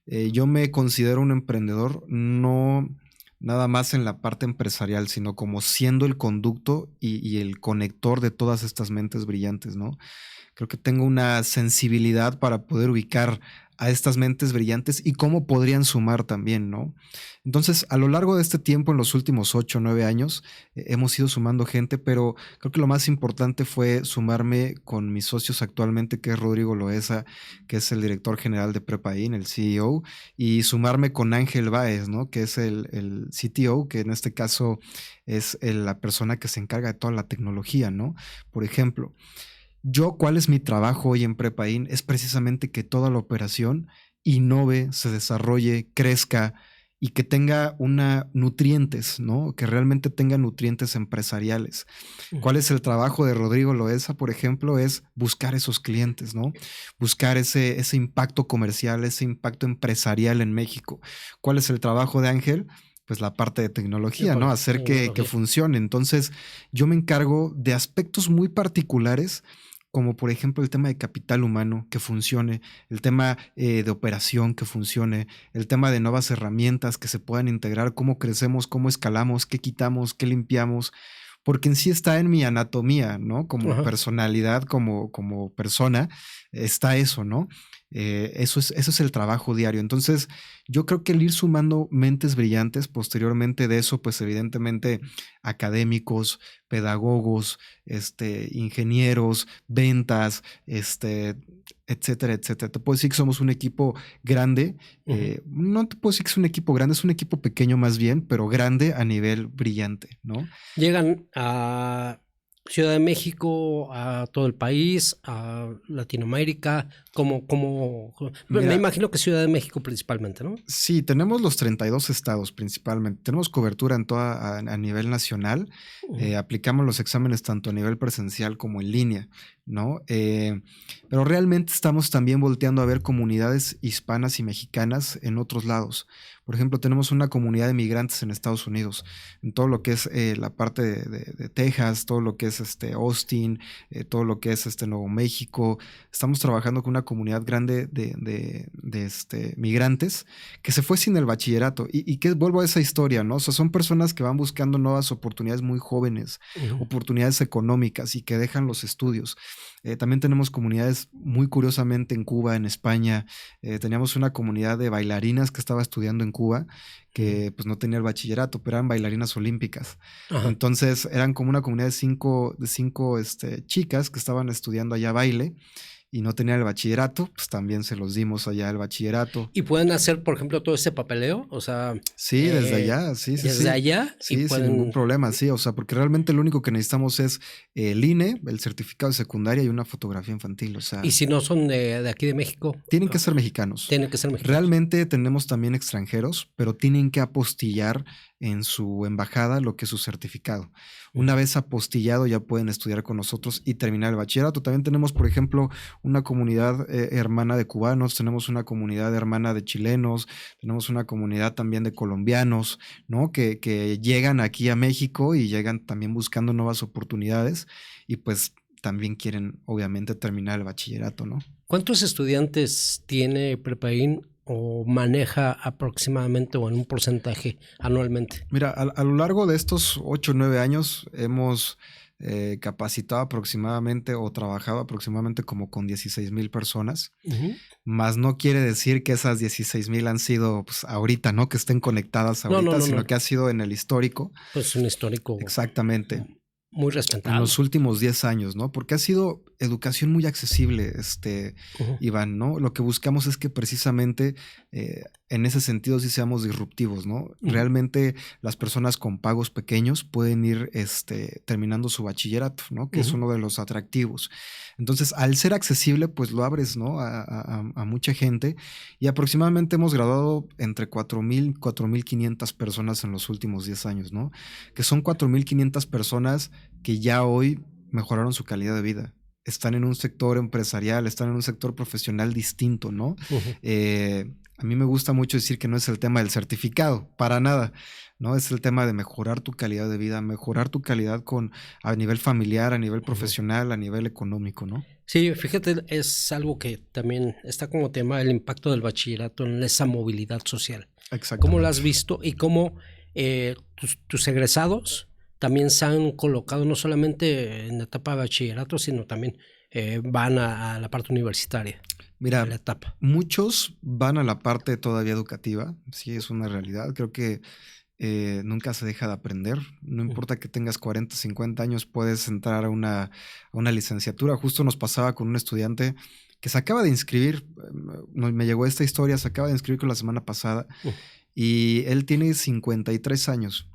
[SPEAKER 3] Yo me considero un emprendedor, no nada más en la parte empresarial, sino como siendo el conducto y el conector de todas estas mentes brillantes, ¿no? Creo que tengo una sensibilidad para poder ubicar a estas mentes brillantes y cómo podrían sumar también, ¿no? Entonces, a lo largo de este tiempo, en los últimos 8 o 9 años, hemos ido sumando gente, pero creo que lo más importante fue sumarme con mis socios actualmente, que es Rodrigo Loesa, que es el director general de Prepa-IN, el CEO, y sumarme con Ángel Báez, ¿no? Que es el CTO, que en este caso es la persona que se encarga de toda la tecnología, ¿no? Por ejemplo, ¿cuál es mi trabajo hoy en Prepa-IN? Es precisamente que toda la operación innove, se desarrolle, crezca y que tenga nutrientes, ¿no? Que realmente tenga nutrientes empresariales. ¿Cuál es el trabajo de Rodrigo Loesa, por ejemplo? Es buscar esos clientes, ¿no? Buscar ese impacto comercial, ese impacto empresarial en México. ¿Cuál es el trabajo de Ángel? Pues la parte de tecnología, ¿no? Hacer que funcione. Entonces, yo me encargo de aspectos muy particulares como por ejemplo el tema de capital humano que funcione, el tema de operación que funcione, el tema de nuevas herramientas que se puedan integrar, cómo crecemos, cómo escalamos, qué quitamos, qué limpiamos, porque en sí está en mi anatomía, ¿no? Como
[SPEAKER 1] Ajá.
[SPEAKER 3] personalidad, como persona, está eso, ¿no? Eso es el trabajo diario. Entonces, yo creo que el ir sumando mentes brillantes, posteriormente de eso, pues evidentemente académicos, pedagogos, ingenieros, ventas, etcétera, etcétera. Te puedo decir que somos un equipo grande. No te puedo decir que es un equipo grande, es un equipo pequeño más bien, pero grande a nivel brillante, ¿no?
[SPEAKER 1] Llegan a Ciudad de México, a todo el país, a Latinoamérica, me
[SPEAKER 3] Mira,
[SPEAKER 1] imagino que Ciudad de México principalmente, ¿no?
[SPEAKER 3] sí, tenemos los 32 estados principalmente. Tenemos cobertura en toda a nivel nacional.
[SPEAKER 1] Ujú.
[SPEAKER 3] Aplicamos los exámenes tanto a nivel presencial como en línea, ¿no? Pero realmente estamos también volteando a ver comunidades hispanas y mexicanas en otros lados. Por ejemplo, tenemos una comunidad de migrantes en Estados Unidos, en todo lo que es la parte de Texas, todo lo que es Austin, todo lo que es Nuevo México. Estamos trabajando con una comunidad grande de migrantes que se fue sin el bachillerato y que vuelvo a esa historia, ¿no? O sea, son personas que van buscando nuevas oportunidades muy jóvenes,
[SPEAKER 1] Ujú.
[SPEAKER 3] oportunidades económicas y que dejan los estudios. También tenemos comunidades muy curiosamente en Cuba, en España. Teníamos una comunidad de bailarinas que estaba estudiando en Cuba, que pues no tenía el bachillerato, pero eran bailarinas olímpicas.
[SPEAKER 1] Ajá.
[SPEAKER 3] Entonces eran como una comunidad de cinco chicas que estaban estudiando allá baile y no tenían el bachillerato, pues también se los dimos allá el bachillerato.
[SPEAKER 1] Y pueden hacer, por ejemplo, todo ese papeleo, o sea,
[SPEAKER 3] Sí, desde allá, sí, sí,
[SPEAKER 1] desde
[SPEAKER 3] sí.
[SPEAKER 1] allá y
[SPEAKER 3] Sí, sin ningún
[SPEAKER 1] pueden.
[SPEAKER 3] problema, sí, o sea, porque realmente lo único que necesitamos es el INE, el certificado de secundaria y una fotografía infantil, o
[SPEAKER 1] Y
[SPEAKER 3] sea,
[SPEAKER 1] si no son de aquí de México,
[SPEAKER 3] tienen que ser mexicanos.
[SPEAKER 1] tienen que ser mexicanos.
[SPEAKER 3] Realmente tenemos también extranjeros, pero tienen que apostillar en su embajada lo que es su certificado. Una
[SPEAKER 1] Ujú.
[SPEAKER 3] vez apostillado ya pueden estudiar con nosotros y terminar el bachillerato. También tenemos, por ejemplo, una comunidad hermana de cubanos, tenemos una comunidad hermana de chilenos, tenemos una comunidad también de colombianos, ¿no? Que llegan aquí a México y llegan también buscando nuevas oportunidades y pues también quieren obviamente terminar el bachillerato, ¿no?
[SPEAKER 1] ¿Cuántos estudiantes tiene Prepaín o maneja aproximadamente o en un porcentaje anualmente?
[SPEAKER 3] Mira, a lo largo de estos 8 o 9 años hemos capacitado aproximadamente o trabajado aproximadamente como con 16,000 personas,
[SPEAKER 1] Ujú.
[SPEAKER 3] más no quiere decir que esas 16,000 han sido pues, ahorita, ¿no? Que estén conectadas
[SPEAKER 1] No, no,
[SPEAKER 3] ahorita,
[SPEAKER 1] no,
[SPEAKER 3] sino
[SPEAKER 1] no.
[SPEAKER 3] que ha sido en el histórico.
[SPEAKER 1] Pues un histórico
[SPEAKER 3] Exactamente.
[SPEAKER 1] muy
[SPEAKER 3] En
[SPEAKER 1] respetable.
[SPEAKER 3] los últimos 10 años, ¿no? Porque ha sido educación muy accesible,
[SPEAKER 1] Ujú.
[SPEAKER 3] Iván, ¿no? Lo que buscamos es que precisamente en ese sentido sí seamos disruptivos, ¿no?
[SPEAKER 1] Ujú.
[SPEAKER 3] Realmente las personas con pagos pequeños pueden ir terminando su bachillerato, ¿no? Que es
[SPEAKER 1] Ujú.
[SPEAKER 3] uno de los atractivos. Entonces, al ser accesible, pues lo abres, ¿no? A mucha gente y aproximadamente hemos graduado entre 4,000, 4,500 personas en los últimos 10 años, ¿no? Que son 4,500 personas que ya hoy mejoraron su calidad de vida. Están en un sector empresarial, están en un sector profesional distinto, ¿no?
[SPEAKER 1] Ujú.
[SPEAKER 3] A mí me gusta mucho decir que no es el tema del certificado, para nada, ¿no? Es el tema de mejorar tu calidad de vida, mejorar tu calidad a nivel familiar, a nivel
[SPEAKER 1] Ujú.
[SPEAKER 3] profesional, a nivel económico, ¿no?
[SPEAKER 1] Sí, fíjate, es algo que también está como tema el impacto del bachillerato en esa movilidad social. ¿Cómo lo has
[SPEAKER 3] Exactamente.
[SPEAKER 1] visto y cómo tus egresados también se han colocado no solamente en la etapa de bachillerato, sino también van a la parte universitaria de
[SPEAKER 3] Mira,
[SPEAKER 1] la etapa?
[SPEAKER 3] muchos van a la parte todavía educativa, sí, es una realidad. Creo que nunca se deja de aprender. No
[SPEAKER 1] Ujú.
[SPEAKER 3] importa que tengas 40, 50 años, puedes entrar a una licenciatura. Justo nos pasaba con un estudiante que se acaba de inscribir, me llegó esta historia, se acaba de inscribir con la semana pasada
[SPEAKER 1] Ujú.
[SPEAKER 3] y él tiene 53 años.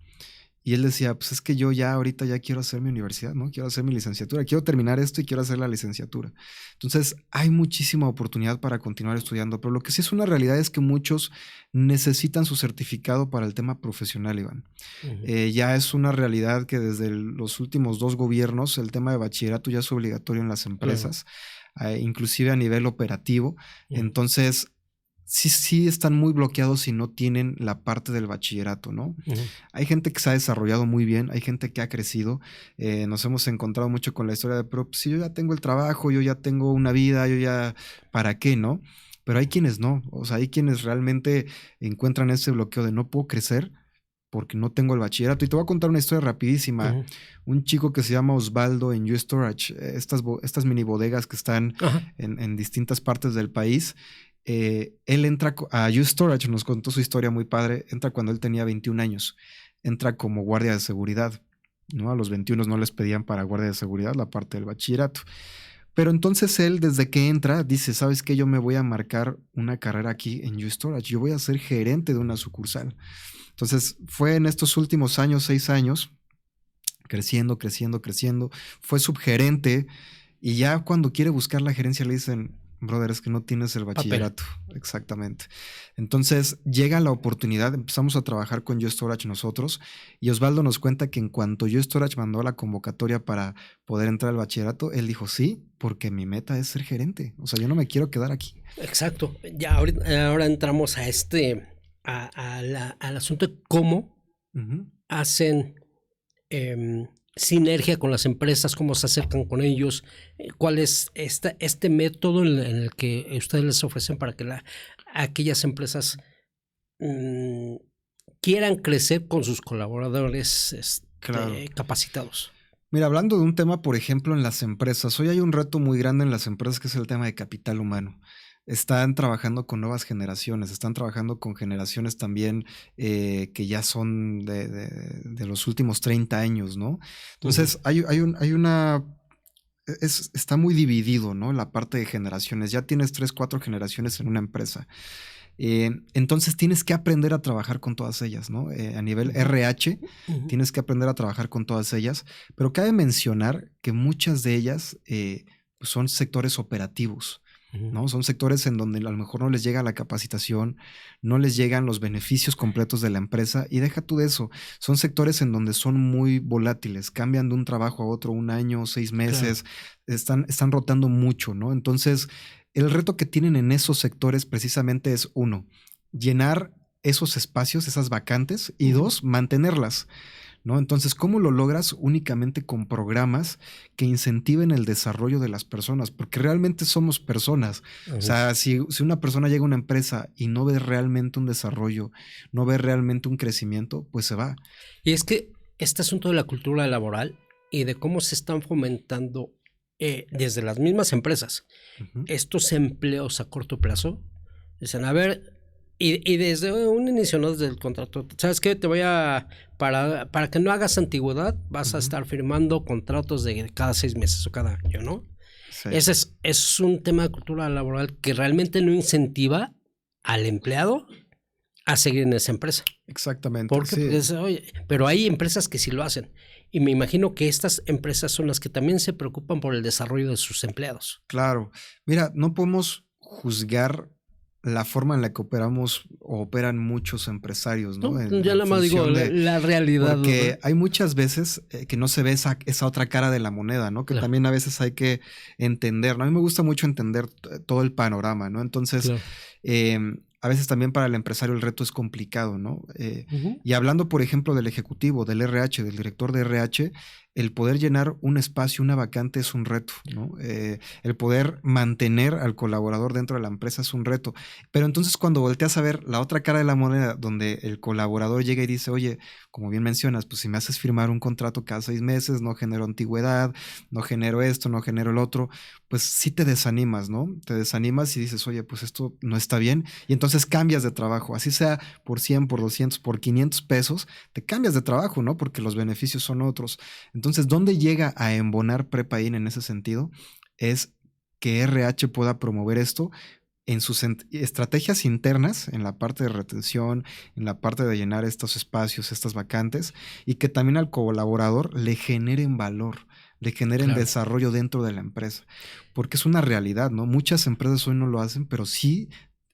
[SPEAKER 3] Y él decía, pues es que yo ya ahorita ya quiero hacer mi universidad, ¿no? Quiero hacer mi licenciatura, quiero terminar esto y quiero hacer la licenciatura. Entonces, hay muchísima oportunidad para continuar estudiando, pero lo que sí es una realidad es que muchos necesitan su certificado para el tema profesional, Iván.
[SPEAKER 1] Ujú.
[SPEAKER 3] Ya es una realidad que desde los últimos 2 gobiernos el tema de bachillerato ya es obligatorio en las
[SPEAKER 1] Claro.
[SPEAKER 3] empresas, inclusive a nivel operativo.
[SPEAKER 1] Ujú.
[SPEAKER 3] Entonces, sí están muy bloqueados si no tienen la parte del bachillerato, ¿no? Hay gente que se ha desarrollado muy bien, hay gente que ha crecido, nos hemos encontrado mucho con la historia de, pero si yo ya tengo el trabajo, yo ya tengo una vida, yo ya, ¿para qué, no? Pero hay quienes no, o sea, hay quienes realmente encuentran ese bloqueo de no puedo crecer porque no tengo el bachillerato. Y te voy a contar una historia rapidísima. Un chico que se llama Osvaldo en U-Storage, estas mini bodegas que están en distintas partes del país. Él entra a U-Storage, nos contó su historia muy padre, entra cuando él tenía 21 años, entra como guardia de seguridad, ¿no? A los 21 no les pedían para guardia de seguridad la parte del bachillerato. Pero entonces él, desde que entra, dice, ¿sabes qué? Yo me voy a marcar una carrera aquí en U-Storage, yo voy a ser gerente de una sucursal. Entonces fue en estos últimos años, 6 años, creciendo, fue subgerente y ya cuando quiere buscar la gerencia le dicen, brother, es que no tienes el bachillerato. Papel. Exactamente. Entonces llega la oportunidad, empezamos a trabajar con U-Storage nosotros y Osvaldo nos cuenta que en cuanto U-Storage mandó la convocatoria para poder entrar al bachillerato, él dijo sí, porque mi meta es ser gerente. O sea, yo no me quiero quedar aquí.
[SPEAKER 1] Exacto. Ya ahora entramos a al asunto de cómo hacen sinergia con las empresas, cómo se acercan con ellos, cuál es este método en el que ustedes les ofrecen para que aquellas empresas quieran crecer con sus colaboradores capacitados.
[SPEAKER 3] Mira, hablando de un tema, por ejemplo, en las empresas, hoy hay un reto muy grande en las empresas que es el tema de capital humano. Están trabajando con nuevas generaciones, están trabajando con generaciones también que ya son de los últimos 30 años, ¿no? Entonces, está muy dividido, ¿no? La parte de generaciones. Ya tienes 3, 4 generaciones en una empresa. Entonces tienes que aprender a trabajar con todas ellas, ¿no? A nivel RH, tienes que aprender a trabajar con todas ellas, pero cabe mencionar que muchas de ellas son sectores operativos, ¿no? Son sectores en donde a lo mejor no les llega la capacitación, no les llegan los beneficios completos de la empresa y deja tú de eso, son sectores en donde son muy volátiles, cambian de un trabajo a otro 1 año, 6 meses, claro. están rotando mucho, ¿no? Entonces, el reto que tienen en esos sectores precisamente es 1, llenar esos espacios, esas vacantes y 2, mantenerlas, ¿no? Entonces, ¿cómo lo logras? Únicamente con programas que incentiven el desarrollo de las personas, porque realmente somos personas. O sea, si una persona llega a una empresa y no ve realmente un desarrollo, no ve realmente un crecimiento, pues se va.
[SPEAKER 1] Y es que este asunto de la cultura laboral y de cómo se están fomentando desde las mismas empresas estos empleos a corto plazo, dicen, a ver, y desde un inicio, no desde el contrato, ¿sabes qué? Te voy a, para que no hagas antigüedad, vas a estar firmando contratos de cada 6 meses o cada año, ¿no? Sí. Ese es un tema de cultura laboral que realmente no incentiva al empleado a seguir en esa empresa.
[SPEAKER 3] Exactamente.
[SPEAKER 1] Porque, sí. Oye, pero hay empresas que sí lo hacen. Y me imagino que estas empresas son las que también se preocupan por el desarrollo de sus empleados.
[SPEAKER 3] Claro. Mira, no podemos juzgar la forma en la que operan muchos empresarios, ¿no?
[SPEAKER 1] Ya nada más digo la realidad.
[SPEAKER 3] Porque hay muchas veces que no se ve esa otra cara de la moneda, ¿no? Que también a veces hay que entender, ¿no? A mí me gusta mucho entender todo el panorama, ¿no? Entonces, a veces también para el empresario el reto es complicado, ¿no? Y hablando, por ejemplo, del ejecutivo, del RH, del director de RH, el poder llenar un espacio, una vacante es un reto, ¿no? El poder mantener al colaborador dentro de la empresa es un reto. Pero entonces cuando volteas a ver la otra cara de la moneda, donde el colaborador llega y dice, oye, como bien mencionas, pues si me haces firmar un contrato cada 6 meses, no genero antigüedad, no genero esto, no genero el otro, pues sí te desanimas, ¿no? Te desanimas y dices, oye, pues esto no está bien. Y entonces cambias de trabajo, así sea por 100, por 200, por 500 pesos, te cambias de trabajo, ¿no? Porque los beneficios son otros. Entonces, ¿dónde llega a embonar Prepaín en ese sentido? Es que RH pueda promover esto en sus estrategias internas, en la parte de retención, en la parte de llenar estos espacios, estas vacantes, y que también al colaborador le generen valor, le generen desarrollo dentro de la empresa. Porque es una realidad, ¿no? Muchas empresas hoy no lo hacen, pero sí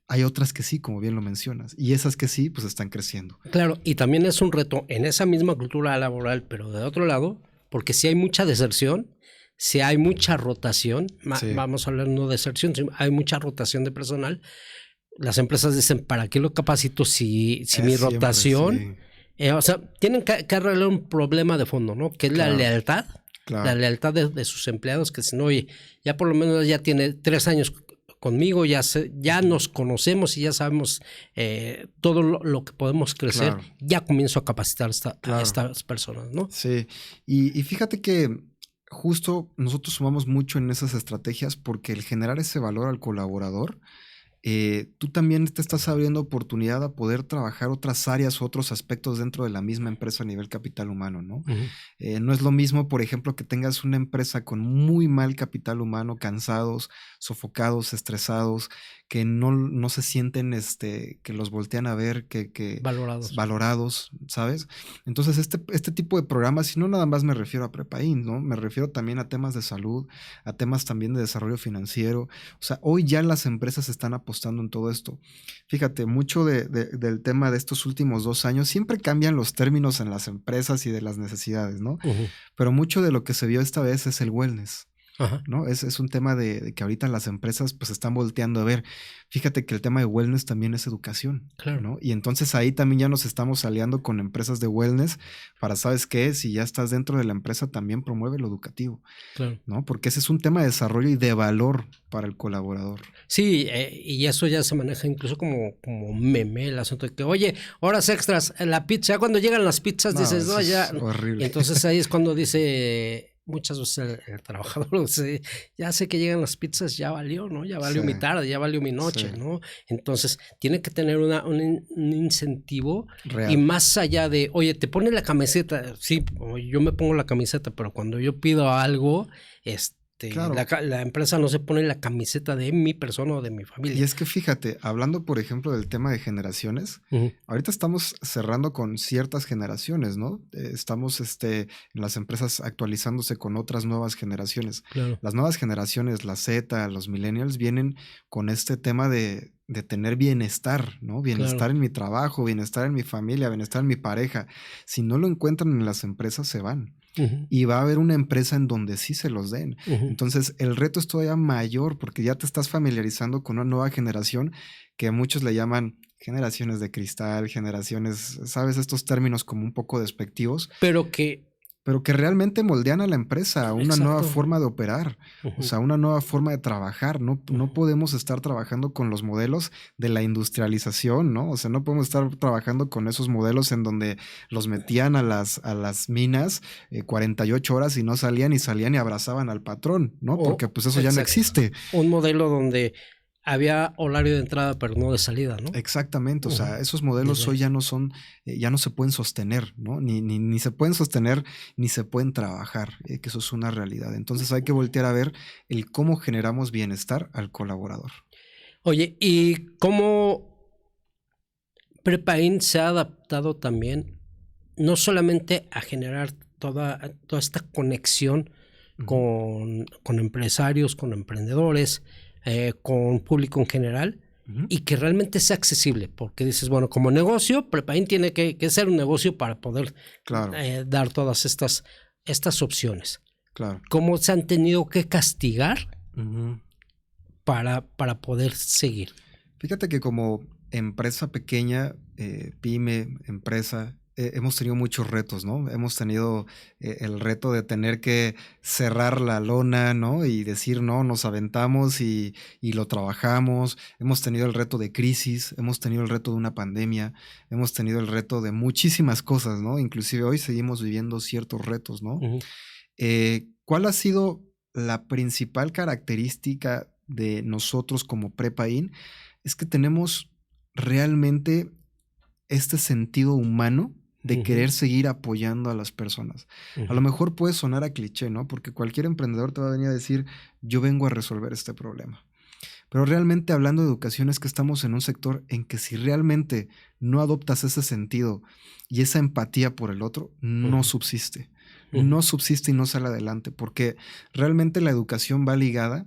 [SPEAKER 3] hay otras que sí, como bien lo mencionas. Y esas que sí, pues están creciendo.
[SPEAKER 1] Claro, y también es un reto en esa misma cultura laboral, pero de otro lado, porque si hay mucha deserción, si hay mucha rotación, vamos a hablar no de deserción, hay mucha rotación de personal, las empresas dicen, ¿para qué lo capacito si mi
[SPEAKER 3] Siempre,
[SPEAKER 1] rotación?
[SPEAKER 3] sí.
[SPEAKER 1] O sea, tienen que arreglar un problema de fondo, ¿no? Que es la
[SPEAKER 3] Claro,
[SPEAKER 1] lealtad.
[SPEAKER 3] claro.
[SPEAKER 1] La lealtad de sus empleados, que si no, oye, ya por lo menos ya tiene 3 años conmigo, ya nos conocemos y ya sabemos todo lo que podemos crecer,
[SPEAKER 3] Claro.
[SPEAKER 1] ya comienzo a capacitar a
[SPEAKER 3] Claro.
[SPEAKER 1] estas personas, ¿no?
[SPEAKER 3] Sí, y fíjate que justo nosotros sumamos mucho en esas estrategias porque el generar ese valor al colaborador, tú también te estás abriendo oportunidad a poder trabajar otras áreas, otros aspectos dentro de la misma empresa a nivel capital humano, ¿no? No es lo mismo, por ejemplo, que tengas una empresa con muy mal capital humano, cansados, sofocados, estresados, que no se sienten que los voltean a ver, que valorados, ¿sabes? Entonces, este tipo de programas, y no nada más me refiero a Prepaín, ¿no? Me refiero también a temas de salud, a temas también de desarrollo financiero. O sea, hoy ya las empresas están apostando en todo esto. Fíjate, mucho del tema de estos últimos 2 años, siempre cambian los términos en las empresas y de las necesidades, ¿no? Pero mucho de lo que se vio esta vez es el wellness.
[SPEAKER 1] Ajá.
[SPEAKER 3] ¿No? Es un tema de que ahorita las empresas pues están volteando a ver. Fíjate que el tema de wellness también es educación,
[SPEAKER 1] claro,
[SPEAKER 3] ¿no? Y entonces ahí también ya nos estamos aliando con empresas de wellness para, ¿sabes qué? Si ya estás dentro de la empresa, también promueve lo educativo,
[SPEAKER 1] claro,
[SPEAKER 3] ¿no? Porque ese es un tema de desarrollo y de valor para el colaborador.
[SPEAKER 1] Sí, y eso ya se maneja incluso como meme, el asunto de que, oye, horas extras, la pizza, ya cuando llegan las pizzas dices, no, ya.
[SPEAKER 3] Es horrible.
[SPEAKER 1] Entonces ahí es cuando dice, muchas veces el trabajador dice, ya sé que llegan las pizzas, ya valió, ¿no? Ya valió mi tarde, ya valió mi noche, ¿no? Entonces tiene que tener un incentivo real. Y más allá de, oye, te pone la camiseta, sí, yo me pongo la camiseta, pero cuando yo pido algo, claro. La empresa no se pone la camiseta de mi persona o de mi familia.
[SPEAKER 3] Y es que fíjate, hablando por ejemplo del tema de generaciones, ahorita estamos cerrando con ciertas generaciones, ¿no? Estamos en las empresas actualizándose con otras nuevas generaciones.
[SPEAKER 1] Claro.
[SPEAKER 3] Las nuevas generaciones, la Z, los millennials, vienen con este tema de tener bienestar, ¿no? Bienestar en mi trabajo, bienestar en mi familia, bienestar en mi pareja. Si no lo encuentran en las empresas, se van. Y va a haber una empresa en donde sí se los den. Entonces, el reto es todavía mayor porque ya te estás familiarizando con una nueva generación que muchos le llaman generaciones de cristal, generaciones, ¿sabes? Estos términos como un poco despectivos. Pero que realmente moldean a la empresa a una nueva forma de operar, o sea, una nueva forma de trabajar. No podemos estar trabajando con los modelos de la industrialización, ¿no? O sea, no podemos estar trabajando con esos modelos en donde los metían a las minas 48 horas y no salían y abrazaban al patrón, ¿no? Porque pues eso ya no existe.
[SPEAKER 1] Un modelo donde había horario de entrada, pero no de salida, ¿no?
[SPEAKER 3] Exactamente, o sea, esos modelos hoy ya no son, ya no se pueden sostener, ¿no? Ni se pueden sostener, ni se pueden trabajar, que eso es una realidad. Entonces hay que voltear a ver el cómo generamos bienestar al colaborador.
[SPEAKER 1] Oye, ¿y cómo Prepaín se ha adaptado también, no solamente a generar toda esta conexión con empresarios, con emprendedores, con público en general, y que realmente sea accesible? Porque dices, bueno, como negocio, Prepaín tiene que ser un negocio para poder dar todas estas opciones.
[SPEAKER 3] Claro.
[SPEAKER 1] ¿Cómo se han tenido que castigar para poder seguir?
[SPEAKER 3] Fíjate que como empresa pequeña, pyme, empresa, hemos tenido muchos retos, ¿no? Hemos tenido el reto de tener que cerrar la lona, ¿no? Y decir, no, nos aventamos y lo trabajamos. Hemos tenido el reto de crisis, hemos tenido el reto de una pandemia, hemos tenido el reto de muchísimas cosas, ¿no? Inclusive hoy seguimos viviendo ciertos retos, ¿no? ¿Cuál ha sido la principal característica de nosotros como Prepaín? Es que tenemos realmente este sentido humano de querer seguir apoyando a las personas. A lo mejor puede sonar a cliché, ¿no? Porque cualquier emprendedor te va a venir a decir, yo vengo a resolver este problema. Pero realmente hablando de educación es que estamos en un sector en que si realmente no adoptas ese sentido y esa empatía por el otro, no subsiste. No subsiste y no sale adelante, porque realmente la educación va ligada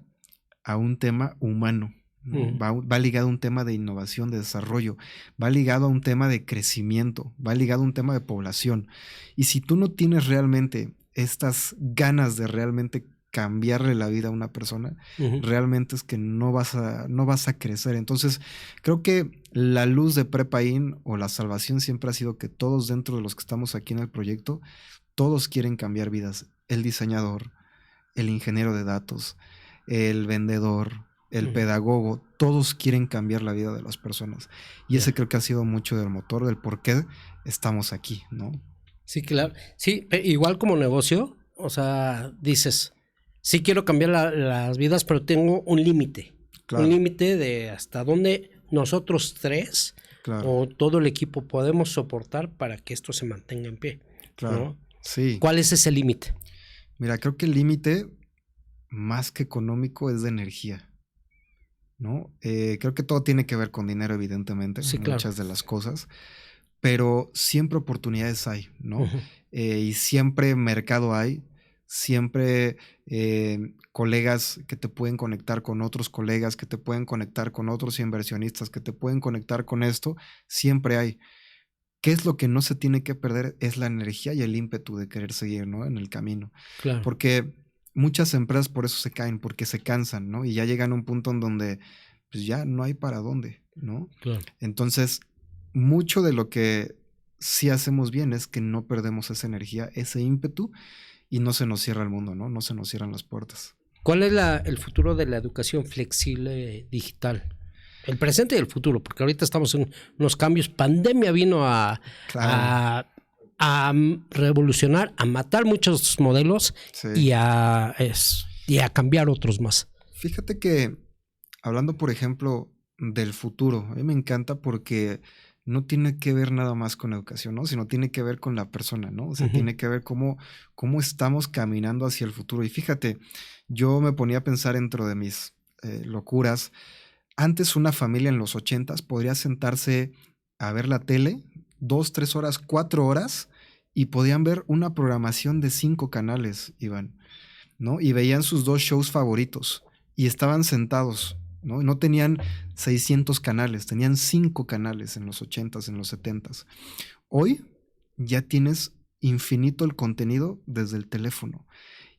[SPEAKER 3] a un tema humano. Va ligado a un tema de innovación, de desarrollo, va ligado a un tema de crecimiento, va ligado a un tema de población. Y si tú no tienes realmente estas ganas de realmente cambiarle la vida a una persona, realmente es que no vas a crecer. Entonces, creo que la luz de Prepa In o la salvación siempre ha sido que todos dentro de los que estamos aquí en el proyecto, todos quieren cambiar vidas. El diseñador, el ingeniero de datos, el vendedor, el pedagogo, todos quieren cambiar la vida de las personas. Y ese creo que ha sido mucho del motor del por qué estamos aquí, ¿no?
[SPEAKER 1] Sí, claro. Sí, igual como negocio, o sea, dices, sí quiero cambiar las vidas, pero tengo un límite. Claro. Un límite de hasta dónde nosotros tres o todo el equipo podemos soportar para que esto se mantenga en pie. Claro. ¿No?
[SPEAKER 3] Sí.
[SPEAKER 1] ¿Cuál es ese límite?
[SPEAKER 3] Mira, creo que el límite, más que económico, es de energía, ¿no? Creo que todo tiene que ver con dinero, evidentemente, sí, muchas de las cosas, pero siempre oportunidades hay, ¿no? Y siempre mercado hay, siempre colegas que te pueden conectar con otros colegas, que te pueden conectar con otros inversionistas, que te pueden conectar con esto, siempre hay. ¿Qué es lo que no se tiene que perder? Es la energía y el ímpetu de querer seguir, ¿no? En el camino.
[SPEAKER 1] Claro.
[SPEAKER 3] Porque muchas empresas por eso se caen, porque se cansan, ¿no? Y ya llegan a un punto en donde pues ya no hay para dónde, ¿no?
[SPEAKER 1] Claro.
[SPEAKER 3] Entonces, mucho de lo que sí hacemos bien es que no perdemos esa energía, ese ímpetu, y no se nos cierra el mundo, ¿no? No se nos cierran las puertas.
[SPEAKER 1] ¿Cuál es el futuro de la educación flexible digital? El presente y el futuro, porque ahorita estamos en unos cambios. Pandemia vino a revolucionar, a matar muchos modelos, sí, y a cambiar otros más.
[SPEAKER 3] Fíjate que, hablando, por ejemplo, del futuro, a mí me encanta porque no tiene que ver nada más con educación, ¿no? Sino tiene que ver con la persona, ¿no? O sea, tiene que ver cómo estamos caminando hacia el futuro. Y fíjate, yo me ponía a pensar dentro de mis locuras. Antes una familia en los 80s podría sentarse a ver la tele 2, 3 horas, 4 horas y podían ver una programación de 5 canales, Iván, ¿no? Y veían sus 2 shows favoritos y estaban sentados, ¿no? No tenían 600 canales, tenían 5 canales en los 80s, en los 70s. Hoy ya tienes infinito el contenido desde el teléfono.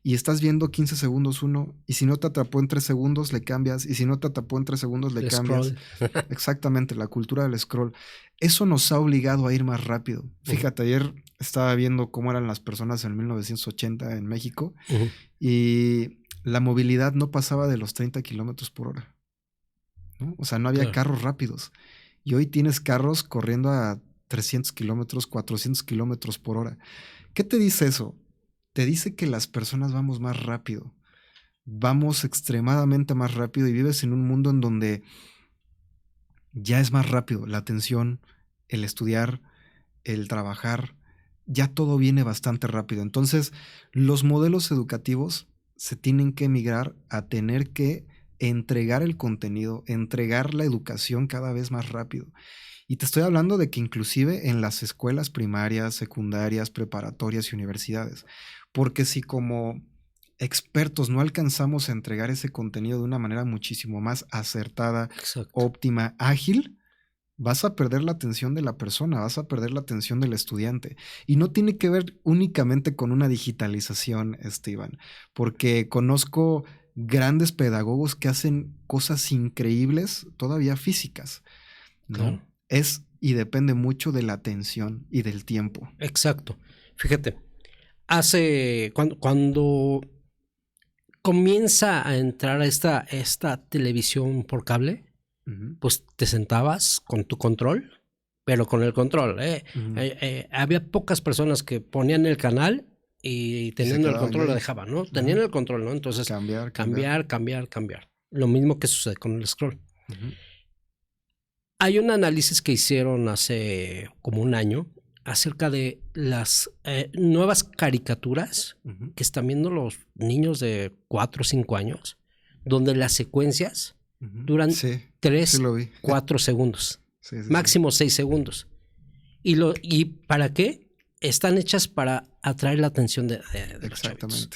[SPEAKER 3] Y estás viendo 15 segundos uno, y si no te atrapó en 3 segundos, le cambias, y si no te atrapó en 3 segundos, le cambias. Exactamente, la cultura del scroll. Eso nos ha obligado a ir más rápido. Fíjate, ayer estaba viendo cómo eran las personas en 1980 en México, y la movilidad no pasaba de los 30 kilómetros por hora, ¿no? O sea, no había carros rápidos. Y hoy tienes carros corriendo a 300 kilómetros, 400 kilómetros por hora. ¿Qué te dice eso? Te dice que las personas vamos más rápido, vamos extremadamente más rápido y vives en un mundo en donde ya es más rápido la atención, el estudiar, el trabajar, ya todo viene bastante rápido. Entonces, los modelos educativos se tienen que migrar a tener que entregar el contenido, entregar la educación cada vez más rápido. Y te estoy hablando de que inclusive en las escuelas primarias, secundarias, preparatorias y universidades. Porque si como expertos no alcanzamos a entregar ese contenido de una manera muchísimo más acertada, exacto, óptima, ágil, vas a perder la atención de la persona, vas a perder la atención del estudiante. Y no tiene que ver únicamente con una digitalización, Iván, porque conozco grandes pedagogos que hacen cosas increíbles todavía físicas, ¿no? Claro. Y depende mucho de la atención y del tiempo.
[SPEAKER 1] Exacto. Fíjate, cuando comienza a entrar esta televisión por cable, pues te sentabas con tu control, pero con el control. Había pocas personas que ponían el canal y teniendo el control lo dejaban, ¿no? Tenían el control, ¿no? Entonces, cambiar. Lo mismo que sucede con el scroll. Hay un análisis que hicieron hace como un año acerca de las nuevas caricaturas que están viendo los niños de 4 o 5 años, donde las secuencias duran 3, 4 segundos, máximo 6 segundos. ¿Y para qué? Están hechas para atraer la atención de los chavitos.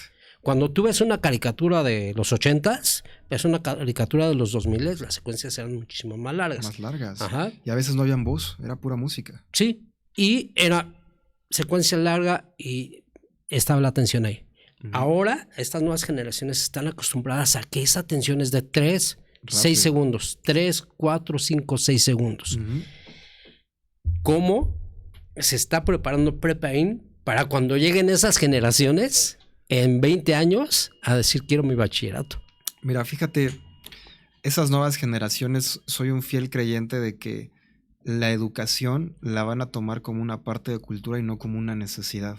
[SPEAKER 1] Cuando tú ves una caricatura de los 80s, ves una caricatura de los 2000s, las secuencias eran muchísimo más largas.
[SPEAKER 3] Más largas. Ajá. Y a veces no habían voz, era pura música.
[SPEAKER 1] Sí, y era secuencia larga y estaba la atención ahí. Ahora, estas nuevas generaciones están acostumbradas a que esa atención es de 3, 6 segundos. 3, 4, 5, 6 segundos. ¿Cómo se está preparando Prepa-In para cuando lleguen esas generaciones en 20 años a decir quiero mi bachillerato?
[SPEAKER 3] Mira, fíjate, esas nuevas generaciones, soy un fiel creyente de que la educación la van a tomar como una parte de cultura y no como una necesidad.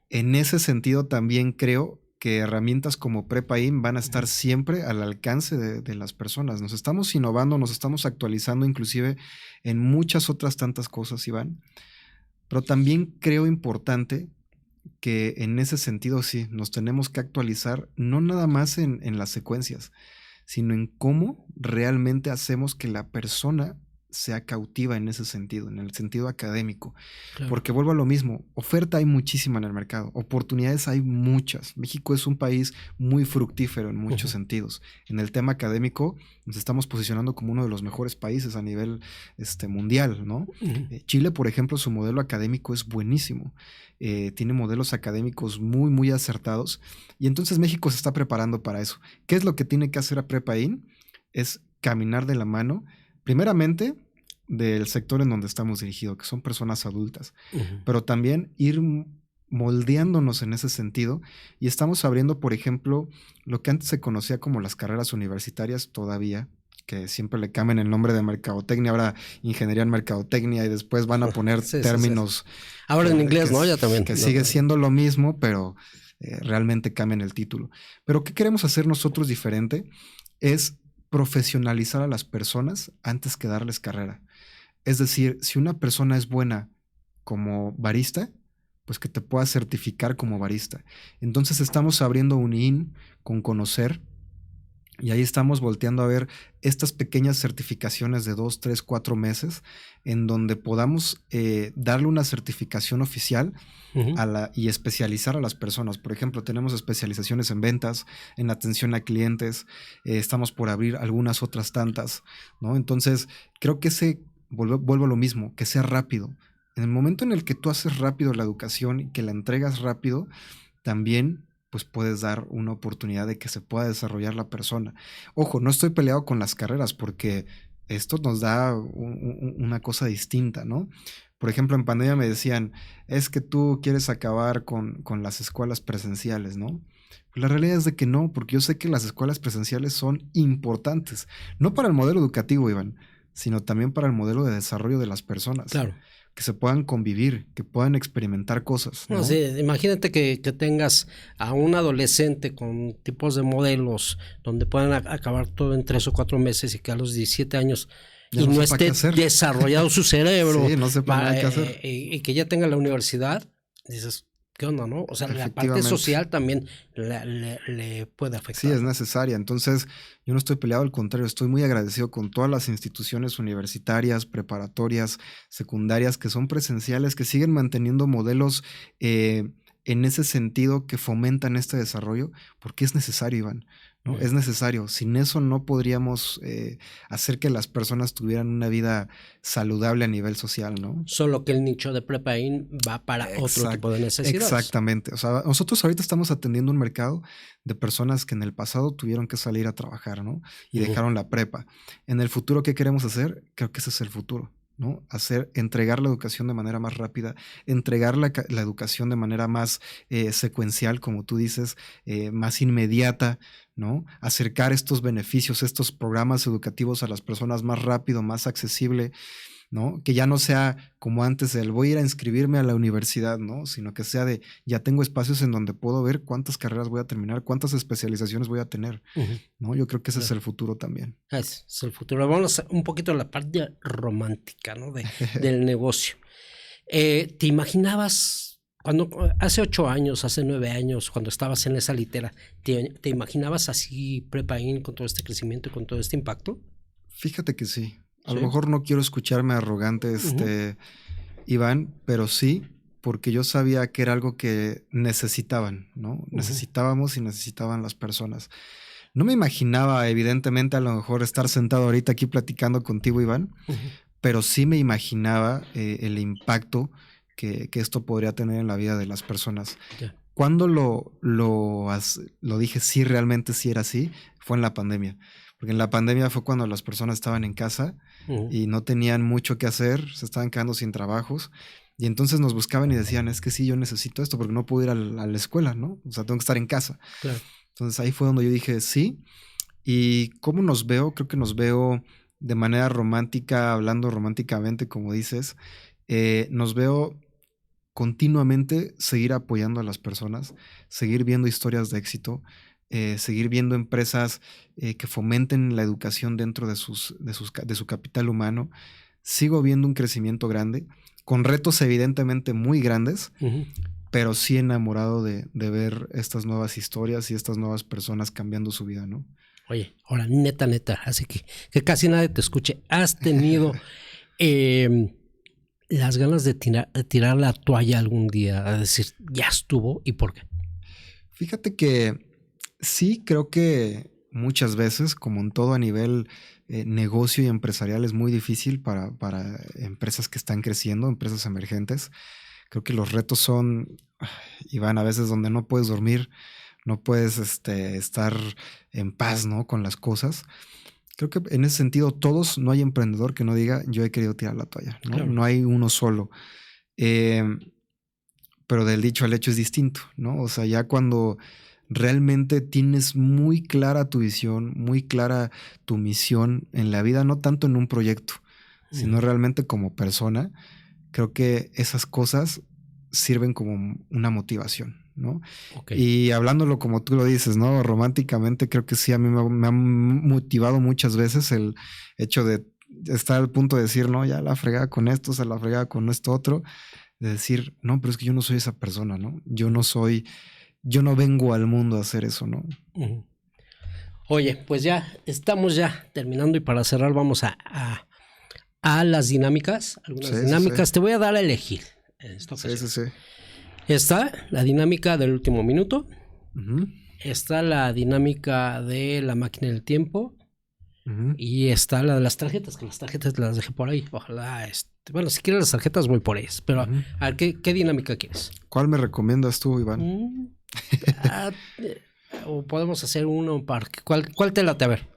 [SPEAKER 3] En ese sentido también creo que herramientas como Prepa-In van a estar siempre al alcance de las personas. Nos estamos innovando, nos estamos actualizando inclusive en muchas otras tantas cosas, Iván. Pero también creo importante que en ese sentido sí, nos tenemos que actualizar no nada más en las secuencias, sino en cómo realmente hacemos que la persona sea cautiva en ese sentido, en el sentido académico. Claro. Porque vuelvo a lo mismo, oferta hay muchísima en el mercado, oportunidades hay muchas. México es un país muy fructífero en muchos sentidos. En el tema académico nos estamos posicionando como uno de los mejores países a nivel mundial, ¿no? Chile, por ejemplo, su modelo académico es buenísimo. Tiene modelos académicos muy, muy acertados. Y entonces México se está preparando para eso. ¿Qué es lo que tiene que hacer a Prepa-In? Es caminar de la mano, primeramente, del sector en donde estamos dirigidos, que son personas adultas, pero también ir moldeándonos en ese sentido, y estamos abriendo, por ejemplo, lo que antes se conocía como las carreras universitarias todavía, que siempre le cambian el nombre de mercadotecnia, ahora ingeniería en mercadotecnia, y después van a poner términos.
[SPEAKER 1] Sí. Ahora en inglés, ¿no? Ya también.
[SPEAKER 3] Que sigue siendo lo mismo, pero realmente cambian el título. Pero ¿qué queremos hacer nosotros diferente? Es profesionalizar a las personas antes que darles carrera. Es decir, si una persona es buena como barista, pues que te pueda certificar como barista. Entonces estamos abriendo un IN con Conocer, y ahí estamos volteando a ver estas pequeñas certificaciones de 2, 3, 4 meses en donde podamos darle una certificación oficial y especializar a las personas. Por ejemplo, tenemos especializaciones en ventas, en atención a clientes, estamos por abrir algunas otras tantas, ¿no? Entonces, creo que vuelvo a lo mismo, que sea rápido. En el momento en el que tú haces rápido la educación y que la entregas rápido, también pues puedes dar una oportunidad de que se pueda desarrollar la persona. Ojo, no estoy peleado con las carreras porque esto nos da una cosa distinta, ¿no? Por ejemplo, en pandemia me decían, es que tú quieres acabar con las escuelas presenciales, ¿no? Pues la realidad es de que no, porque yo sé que las escuelas presenciales son importantes, no para el modelo educativo, Iván, sino también para el modelo de desarrollo de las personas.
[SPEAKER 1] Claro.
[SPEAKER 3] Que se puedan convivir, que puedan experimentar cosas, ¿no?
[SPEAKER 1] No, sí, imagínate que tengas a un adolescente con tipos de modelos donde puedan acabar todo en 3 o 4 meses y que a los 17 años ya y no esté desarrollado su cerebro.
[SPEAKER 3] Sí, no sepa nada qué hacer.
[SPEAKER 1] Y que ya tenga la universidad, dices, ¿qué onda, no? O sea, la parte social también le puede afectar.
[SPEAKER 3] Sí, es necesaria. Entonces, yo no estoy peleado, al contrario, estoy muy agradecido con todas las instituciones universitarias, preparatorias, secundarias, que son presenciales, que siguen manteniendo modelos en ese sentido que fomentan este desarrollo, porque es necesario, Iván, ¿no? Es necesario. Sin eso no podríamos hacer que las personas tuvieran una vida saludable a nivel social, ¿no?
[SPEAKER 1] Solo que el nicho de Prepa-In va para otro tipo de necesidades.
[SPEAKER 3] Exactamente. O sea, nosotros ahorita estamos atendiendo un mercado de personas que en el pasado tuvieron que salir a trabajar, ¿no? Y dejaron la prepa. En el futuro, ¿qué queremos hacer? Creo que ese es el futuro, ¿no? Entregar la educación de manera más rápida, entregar la educación de manera más secuencial, como tú dices, más inmediata, ¿no? Acercar estos beneficios, estos programas educativos a las personas más rápido, más accesible, ¿no? Que ya no sea como antes el voy a ir a inscribirme a la universidad, ¿no? Sino que sea de ya tengo espacios en donde puedo ver cuántas carreras voy a terminar, cuántas especializaciones voy a tener, ¿no? Yo creo que ese es el futuro también.
[SPEAKER 1] Es el futuro. Vamos un poquito a la parte romántica, ¿no? Del negocio. ¿Te imaginabas cuando hace 8 años, hace 9 años, cuando estabas en esa litera, te imaginabas así Prepa-In con todo este crecimiento y con todo este impacto?
[SPEAKER 3] Fíjate que sí. A lo mejor no quiero escucharme arrogante, Iván, pero sí, porque yo sabía que era algo que necesitaban, ¿no? Necesitábamos y necesitaban las personas. No me imaginaba, evidentemente, a lo mejor estar sentado ahorita aquí platicando contigo, Iván, pero sí me imaginaba el impacto que esto podría tener en la vida de las personas. cuando lo dije, sí, realmente sí era así, fue en la pandemia. Porque en la pandemia fue cuando las personas estaban en casa y no tenían mucho que hacer, se estaban quedando sin trabajos. Y entonces nos buscaban y decían, es que sí, yo necesito esto porque no puedo ir a la escuela, ¿no? O sea, tengo que estar en casa.
[SPEAKER 1] Claro.
[SPEAKER 3] Entonces ahí fue donde yo dije, sí. ¿Y cómo nos veo? Creo que nos veo de manera romántica, hablando románticamente, como dices. Nos veo continuamente seguir apoyando a las personas, seguir viendo historias de éxito, seguir viendo empresas que fomenten la educación dentro de su capital humano. Sigo viendo un crecimiento grande, con retos evidentemente muy grandes, pero sí enamorado de ver estas nuevas historias y estas nuevas personas cambiando su vida, ¿no?
[SPEAKER 1] Oye, ahora, neta, así que casi nadie te escuche. ¿Has tenido las ganas de tirar la toalla algún día? A decir, ya estuvo, ¿y por qué?
[SPEAKER 3] Fíjate que sí, creo que muchas veces, como en todo a nivel negocio y empresarial, es muy difícil para empresas que están creciendo, empresas emergentes. Creo que los retos son, Iván, a veces donde no puedes dormir, no puedes estar en paz, ¿no? Con las cosas. Creo que en ese sentido no hay emprendedor que no diga yo he querido tirar la toalla, ¿no?
[SPEAKER 1] Claro.
[SPEAKER 3] No hay uno solo. Pero del dicho al hecho es distinto, ¿no? O sea, ya cuando realmente tienes muy clara tu visión, muy clara tu misión en la vida, no tanto en un proyecto, sino realmente como persona, creo que esas cosas sirven como una motivación, ¿no?
[SPEAKER 1] Okay.
[SPEAKER 3] Y hablándolo como tú lo dices, ¿no? Románticamente, creo que sí, a mí me ha motivado muchas veces el hecho de estar al punto de decir, no, ya la fregada con esto, se la fregada con esto otro, de decir, no, pero es que yo no soy esa persona, ¿no? Yo no vengo al mundo a hacer eso, ¿no?
[SPEAKER 1] Oye, pues ya estamos ya terminando y para cerrar vamos a las dinámicas. Algunas dinámicas. Sí. Te voy a dar a elegir.
[SPEAKER 3] Sí.
[SPEAKER 1] Está la dinámica del último minuto. Está la dinámica de la máquina del tiempo. Y está la de las tarjetas, que las tarjetas las dejé por ahí. Ojalá, bueno, si quieres las tarjetas voy por ellas. Pero, a ver, ¿qué dinámica quieres?
[SPEAKER 3] ¿Cuál me recomiendas tú, Iván?
[SPEAKER 1] O podemos hacer uno para... ¿Cuál te late? A ver.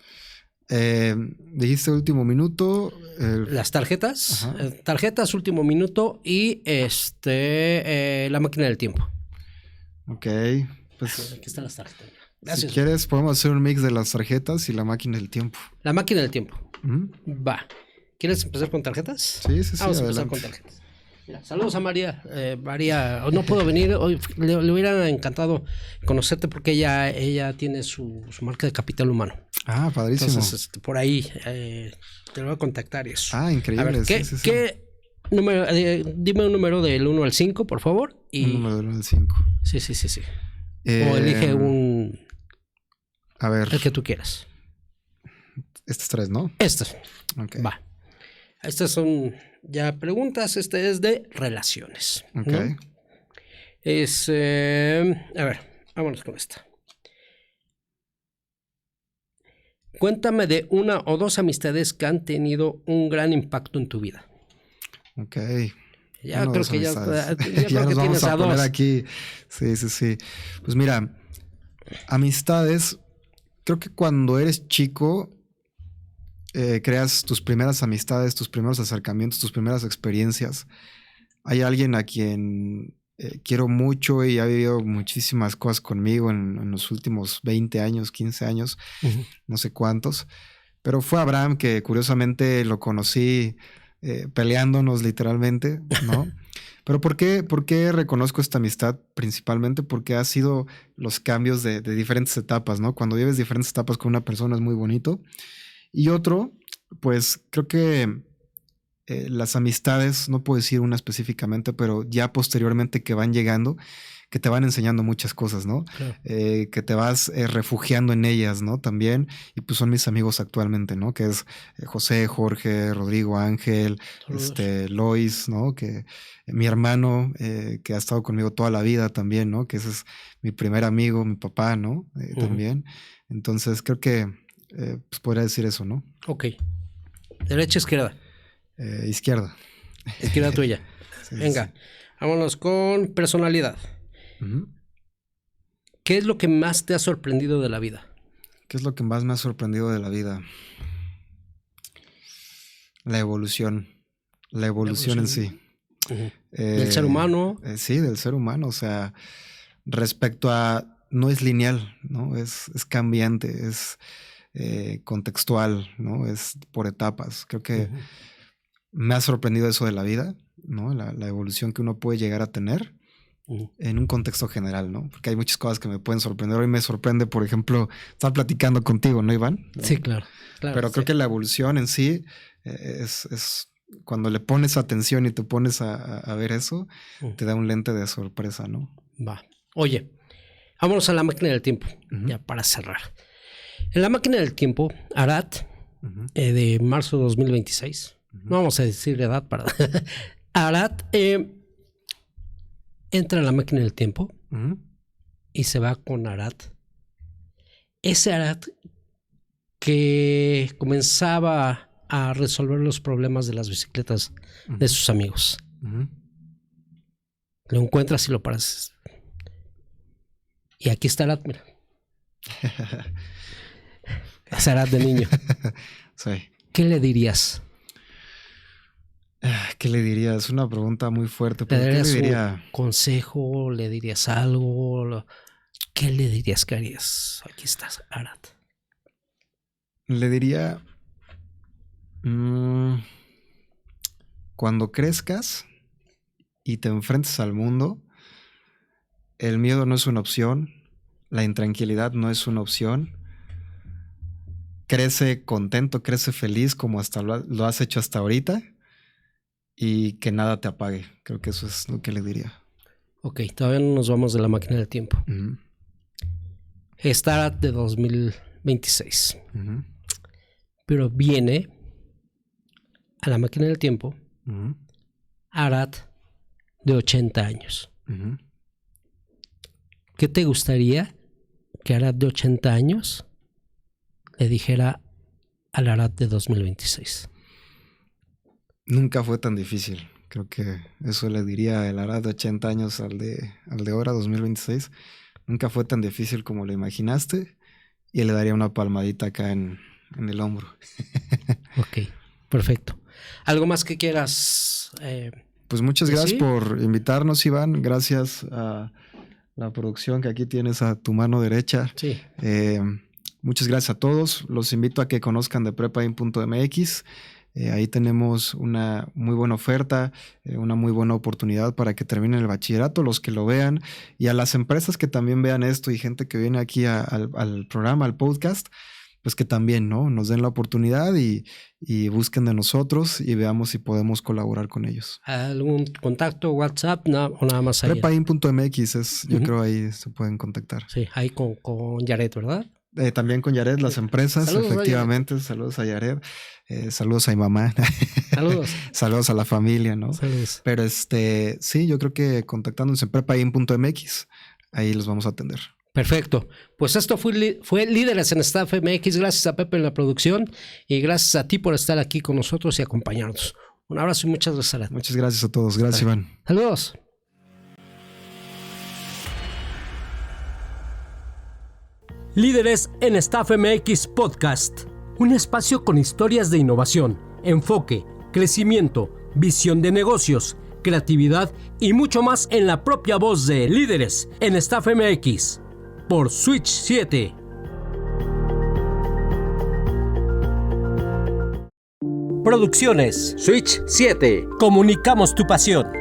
[SPEAKER 3] Dijiste último minuto.
[SPEAKER 1] Las tarjetas. Tarjetas, último minuto y la máquina del tiempo.
[SPEAKER 3] Ok. Pues,
[SPEAKER 1] aquí están las tarjetas.
[SPEAKER 3] Gracias. Si quieres, podemos hacer un mix de las tarjetas y la máquina del tiempo.
[SPEAKER 1] La máquina del tiempo. Va. ¿Quieres empezar con tarjetas?
[SPEAKER 3] Sí.
[SPEAKER 1] Vamos a empezar con tarjetas. Mira, saludos a María. María, no puedo venir. Hoy le hubiera encantado conocerte porque ella tiene su marca de capital humano.
[SPEAKER 3] Ah, padrísimo.
[SPEAKER 1] Entonces, por ahí te lo voy a contactar y eso.
[SPEAKER 3] Ah, increíble.
[SPEAKER 1] A ver, ¿qué número? Dime un número del 1 al 5, por favor.
[SPEAKER 3] Un número del 1 al 5.
[SPEAKER 1] Sí. O elige un...
[SPEAKER 3] A ver.
[SPEAKER 1] El que tú quieras.
[SPEAKER 3] Estos 3, ¿no?
[SPEAKER 1] Estos.
[SPEAKER 3] Okay.
[SPEAKER 1] Va. Estas son ya preguntas. Este es de relaciones.
[SPEAKER 3] Ok.
[SPEAKER 1] ¿No? A ver, vámonos con esta. Cuéntame de una o dos amistades que han tenido un gran impacto en tu vida.
[SPEAKER 3] Ok.
[SPEAKER 1] Ya creo que ya
[SPEAKER 3] nos vamos a poner aquí. Sí. Pues mira, amistades, creo que cuando eres chico, creas tus primeras amistades, tus primeros acercamientos, tus primeras experiencias. Hay alguien a quien quiero mucho y ha vivido muchísimas cosas conmigo en los últimos 20 años, 15 años, no sé cuántos. Pero fue Abraham, que curiosamente lo conocí peleándonos literalmente, ¿no? Pero ¿por qué reconozco esta amistad? Principalmente porque ha sido los cambios de diferentes etapas, ¿no? Cuando vives diferentes etapas con una persona es muy bonito. Y otro, pues creo que las amistades, no puedo decir una específicamente, pero ya posteriormente que van llegando, que te van enseñando muchas cosas, ¿no?
[SPEAKER 1] Claro.
[SPEAKER 3] Que te vas refugiando en ellas, ¿no? También, y pues son mis amigos actualmente, ¿no? Que es José, Jorge, Rodrigo, Ángel, Lois, ¿no? Que mi hermano, que ha estado conmigo toda la vida también, ¿no? Que ese es mi primer amigo, mi papá, ¿no? También. Entonces creo que pues podría decir eso, ¿no?
[SPEAKER 1] Ok. ¿Derecha, izquierda?
[SPEAKER 3] Izquierda.
[SPEAKER 1] Izquierda tuya. Sí, Venga, vámonos con personalidad. ¿Qué es lo que más te ha sorprendido de la vida?
[SPEAKER 3] ¿Qué es lo que más me ha sorprendido de la vida? La evolución. La evolución en sí.
[SPEAKER 1] Uh-huh. ¿Del ser humano?
[SPEAKER 3] Sí, del ser humano. O sea, respecto a... No es lineal, ¿no? Es cambiante, es contextual, ¿no? Es por etapas. Creo que me ha sorprendido eso de la vida, ¿no? La evolución que uno puede llegar a tener en un contexto general, ¿no? Porque hay muchas cosas que me pueden sorprender. Hoy me sorprende, por ejemplo, estar platicando contigo, ¿no, Iván?
[SPEAKER 1] Sí, claro.
[SPEAKER 3] Pero creo que la evolución en sí es cuando le pones atención y te pones a ver eso, te da un lente de sorpresa, ¿no?
[SPEAKER 1] Va. Oye, vámonos a la máquina del tiempo, ya para cerrar. En la máquina del tiempo, Arad, de marzo de 2026, no vamos a decir edad para... Arad entra a la máquina del tiempo y se va con Arad. Ese Arad que comenzaba a resolver los problemas de las bicicletas de sus amigos. Lo encuentras y lo paras. Y aquí está Arad, mira. Es Arad de niño.
[SPEAKER 3] Sí.
[SPEAKER 1] ¿Qué le dirías?
[SPEAKER 3] ¿Qué le diría? Es una pregunta muy fuerte.
[SPEAKER 1] ¿Le darías un consejo? ¿Le dirías algo? ¿Qué le dirías que harías? Aquí estás, Arad.
[SPEAKER 3] Le diría... cuando crezcas y te enfrentes al mundo, el miedo no es una opción, la intranquilidad no es una opción. Crece contento, crece feliz como hasta lo has hecho hasta ahorita y que nada te apague. Creo que eso es lo que le diría.
[SPEAKER 1] Ok, todavía no nos vamos de la máquina del tiempo. Está Arad de 2026. Pero viene a la máquina del tiempo Arad de 80 años. ¿Qué te gustaría que Arad de 80 años le dijera al Arad de 2026?
[SPEAKER 3] Nunca fue tan difícil. Creo que eso le diría el Arad de 80 años al de ahora, 2026. Nunca fue tan difícil como lo imaginaste y le daría una palmadita acá en el hombro.
[SPEAKER 1] Ok, perfecto. ¿Algo más que quieras?
[SPEAKER 3] Pues muchas gracias por invitarnos, Iván. Gracias a la producción que aquí tienes a tu mano derecha.
[SPEAKER 1] Sí.
[SPEAKER 3] Muchas gracias a todos. Los invito a que conozcan de prepain.mx. Ahí tenemos una muy buena oferta, una muy buena oportunidad para que terminen el bachillerato, los que lo vean, y a las empresas que también vean esto y gente que viene aquí al programa, al podcast, pues que también, ¿no? Nos den la oportunidad y busquen de nosotros y veamos si podemos colaborar con ellos.
[SPEAKER 1] ¿Algún contacto, WhatsApp o nada más ahí?
[SPEAKER 3] Prepain.mx es, yo creo ahí se pueden contactar.
[SPEAKER 1] Sí, ahí con Yared, ¿verdad?
[SPEAKER 3] También con Yared, las empresas,
[SPEAKER 1] saludos,
[SPEAKER 3] efectivamente. Saludos a Yared, saludos a mi mamá.
[SPEAKER 1] Saludos.
[SPEAKER 3] Saludos a la familia, ¿no?
[SPEAKER 1] Saludos.
[SPEAKER 3] Pero sí, yo creo que contactándonos en prepain.mx, ahí los vamos a atender.
[SPEAKER 1] Perfecto. Pues esto fue Líderes en Staff MX. Gracias a Pepe en la producción y gracias a ti por estar aquí con nosotros y acompañarnos. Un abrazo y muchas gracias, Arad.
[SPEAKER 3] Muchas gracias a todos. Gracias, Iván.
[SPEAKER 1] Saludos. Líderes en Staff MX Podcast. Un espacio con historias de innovación, enfoque, crecimiento, visión de negocios, creatividad y mucho más en la propia voz de Líderes en Staff MX. Por Switch 7. Producciones Switch 7. Comunicamos tu pasión.